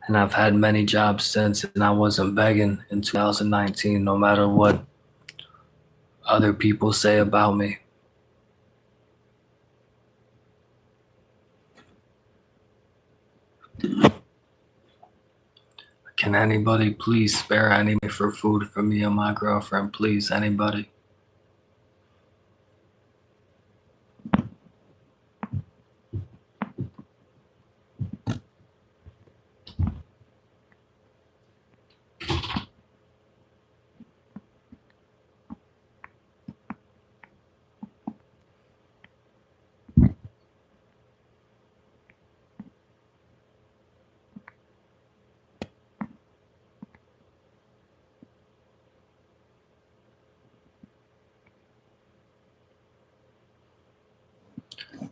and I've had many jobs since, and I wasn't begging in 2019, no matter what other people say about me. Can anybody please spare any money for food for me and my girlfriend? Please, anybody?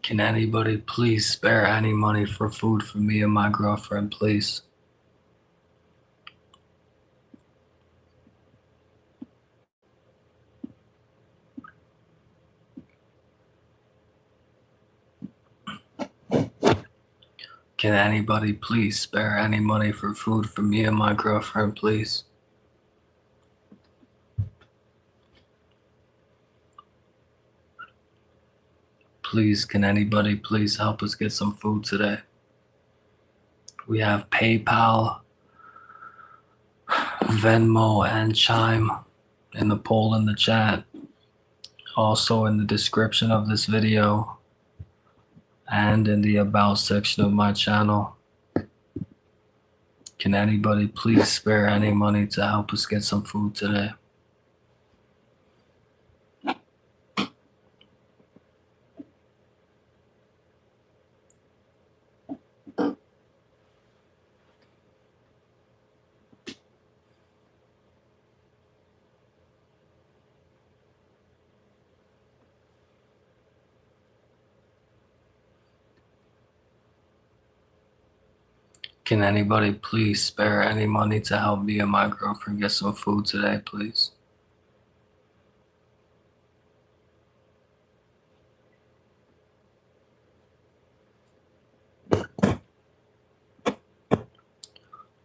Can anybody please spare any money for food for me and my girlfriend, please? Can anybody please spare any money for food for me and my girlfriend, please? Please, can anybody please help us get some food today? We have PayPal, Venmo, and Chime in the poll in the chat. Also in the description of this video and in the about section of my channel. Can anybody please spare any money to help us get some food today? Can anybody please spare any money to help me and my girlfriend get some food today, please?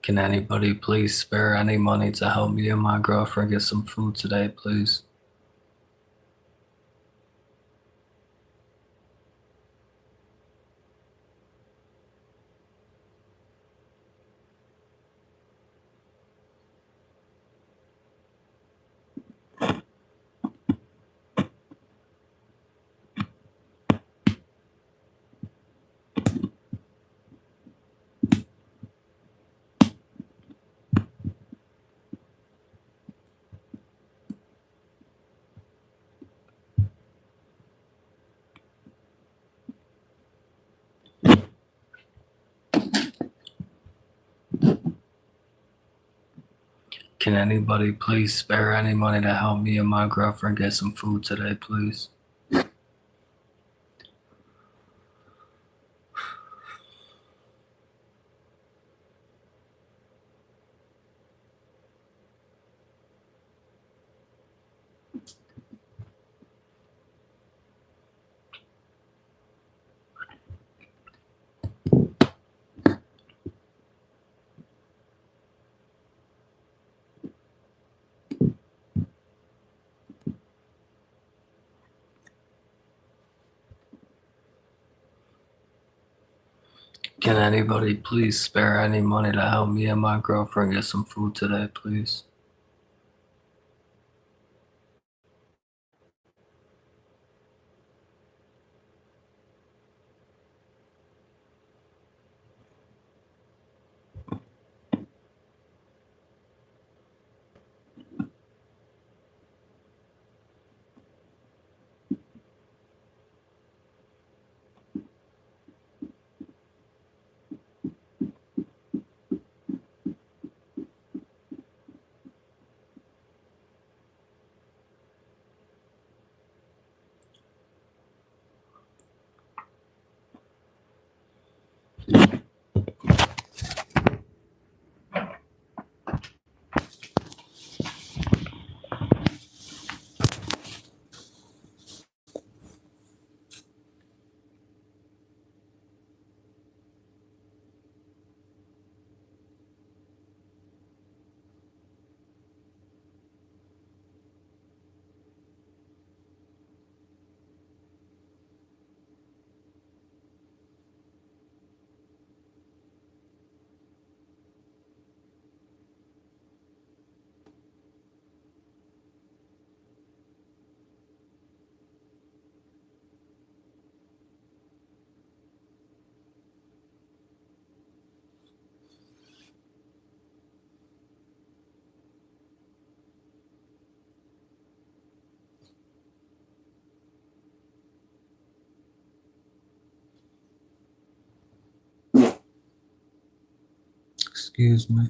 Can anybody please spare any money to help me and my girlfriend get some food today, please? Can anybody please spare any money to help me and my girlfriend get some food today, please? Can anybody please spare any money to help me and my girlfriend get some food today, please? Excuse me.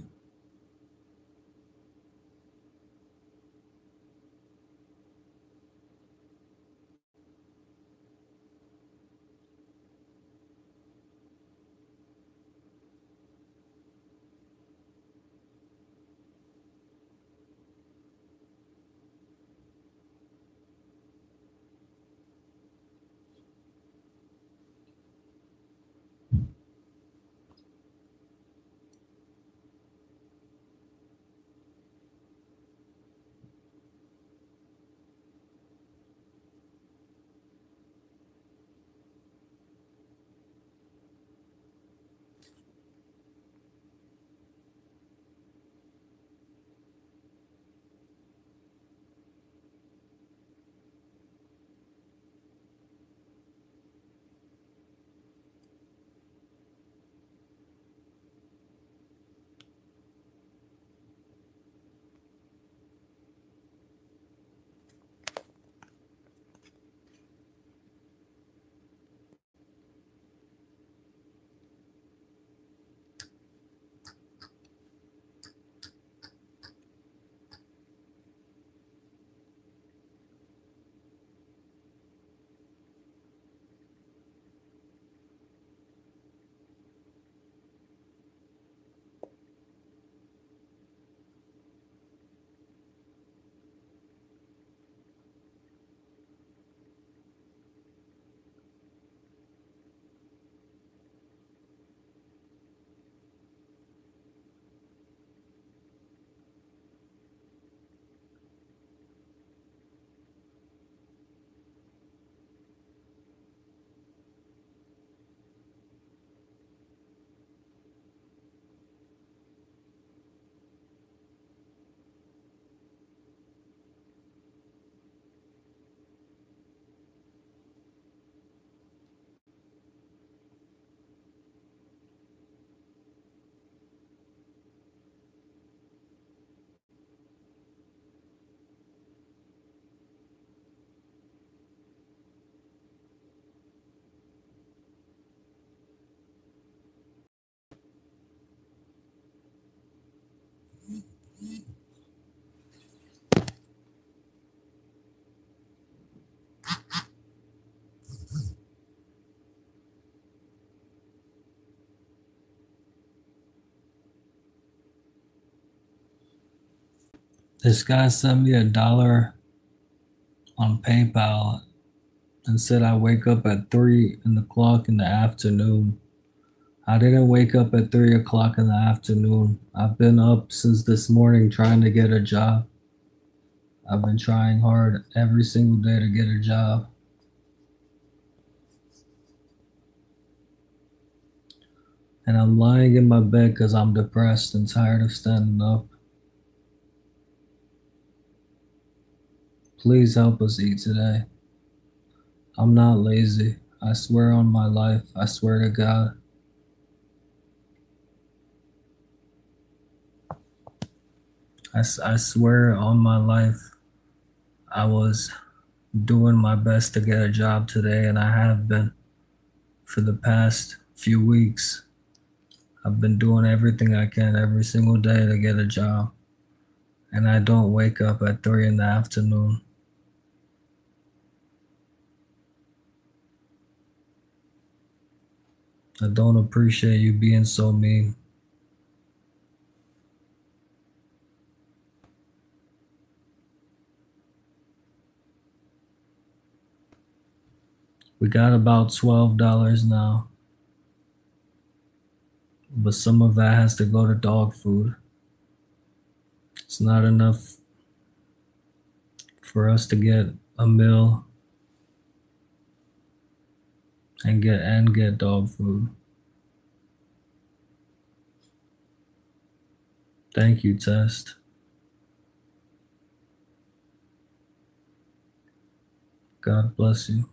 This guy sent me $1 on PayPal and said I wake up at 3 o'clock in the afternoon. I didn't wake up at 3 o'clock in the afternoon. I've been up since this morning trying to get a job. I've been trying hard every single day to get a job. And I'm lying in my bed because I'm depressed and tired of standing up. Please help us eat today. I'm not lazy. I swear on my life. I swear to God. I swear on my life. I was doing my best to get a job today, and I have been for the past few weeks. I've been doing everything I can every single day to get a job, and I don't wake up at 3 in the afternoon. I don't appreciate you being so mean. We got about $12 now, but some of that has to go to dog food. It's not enough for us to get a meal and get dog food. Thank you, Test. God bless you.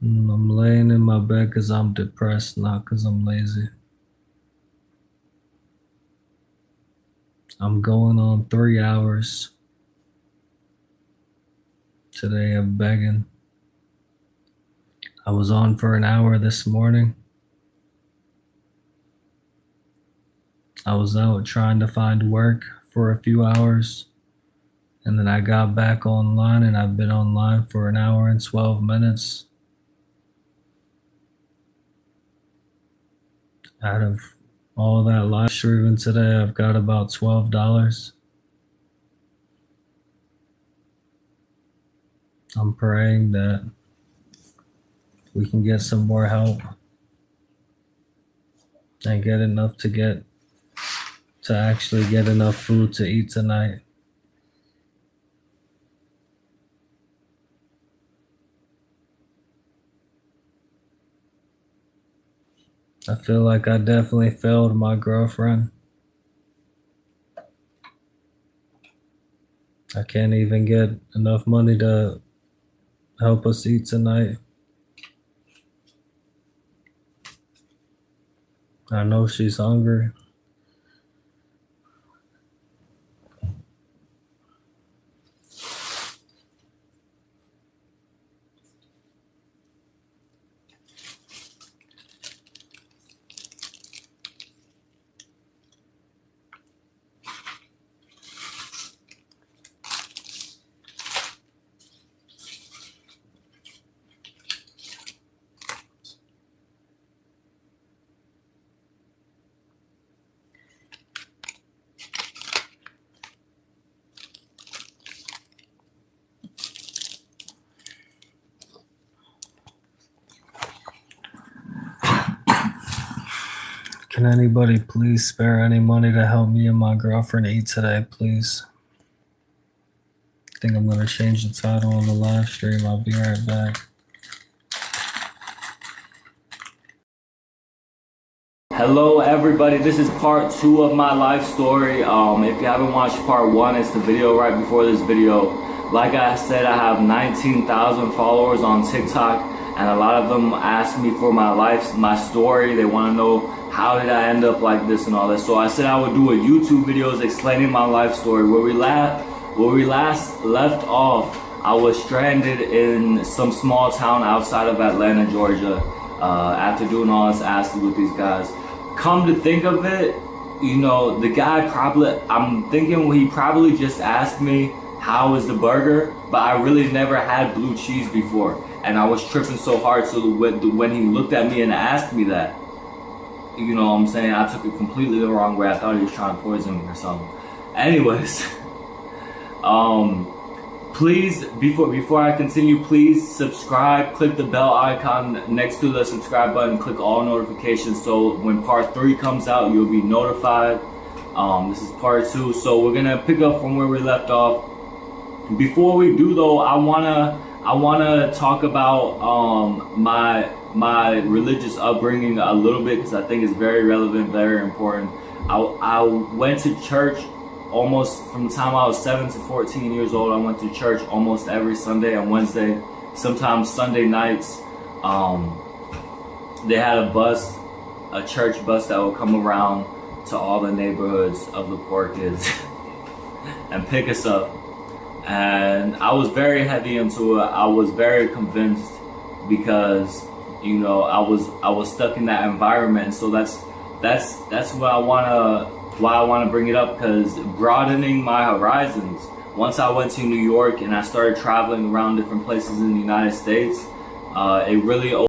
I'm laying in my bed because I'm depressed, not because I'm lazy. I'm going on 3 hours today of begging. I was on for an hour this morning. I was out trying to find work for a few hours, and then I got back online, and I've been online for an hour and 12 minutes. Out of all that live streaming today, I've got about $12. I'm praying that we can get some more help and get enough to actually get enough food to eat tonight. I feel like I definitely failed my girlfriend. I can't even get enough money to help us eat tonight. I know she's hungry. Can anybody please spare any money to help me and my girlfriend eat today, please? I think I'm going to change the title on the live stream. I'll be right back. Hello everybody, this is part 2 of my life story. If you haven't watched part 1, it's the video right before this video. Like I said, I have 19,000 followers on TikTok, and a lot of them ask me for my story. They want to know, how did I end up like this and all that. So I said I would do a YouTube videos explaining my life story. Where we last left off, I was stranded in some small town outside of Atlanta, Georgia, after doing all this acid with these guys. Come to think of it, you know, the guy I'm thinking he probably just asked me, how is the burger? But I really never had blue cheese before. And I was tripping so hard, so when he looked at me and asked me that, you know what I'm saying, I took it completely the wrong way. I thought he was trying to poison me or something. Anyways, please, before I continue, please subscribe, click the bell icon next to the subscribe button, click all notifications, so when part 3 comes out, you'll be notified. This is part 2, so we're gonna pick up from where we left off. Before we do though, I wanna talk about my religious upbringing a little bit, because I think it's very relevant, very important. I went to church almost from the time I was 7 to 14 years old. I went to church almost every Sunday and Wednesday, sometimes Sunday nights. They had a church bus that would come around to all the neighborhoods of the poor kids and pick us up. And I was very heavy into it. I was very convinced, because, you know, I was stuck in that environment. And so that's why I wanna bring it up, because broadening my horizons. Once I went to New York and I started traveling around different places in the United States, it really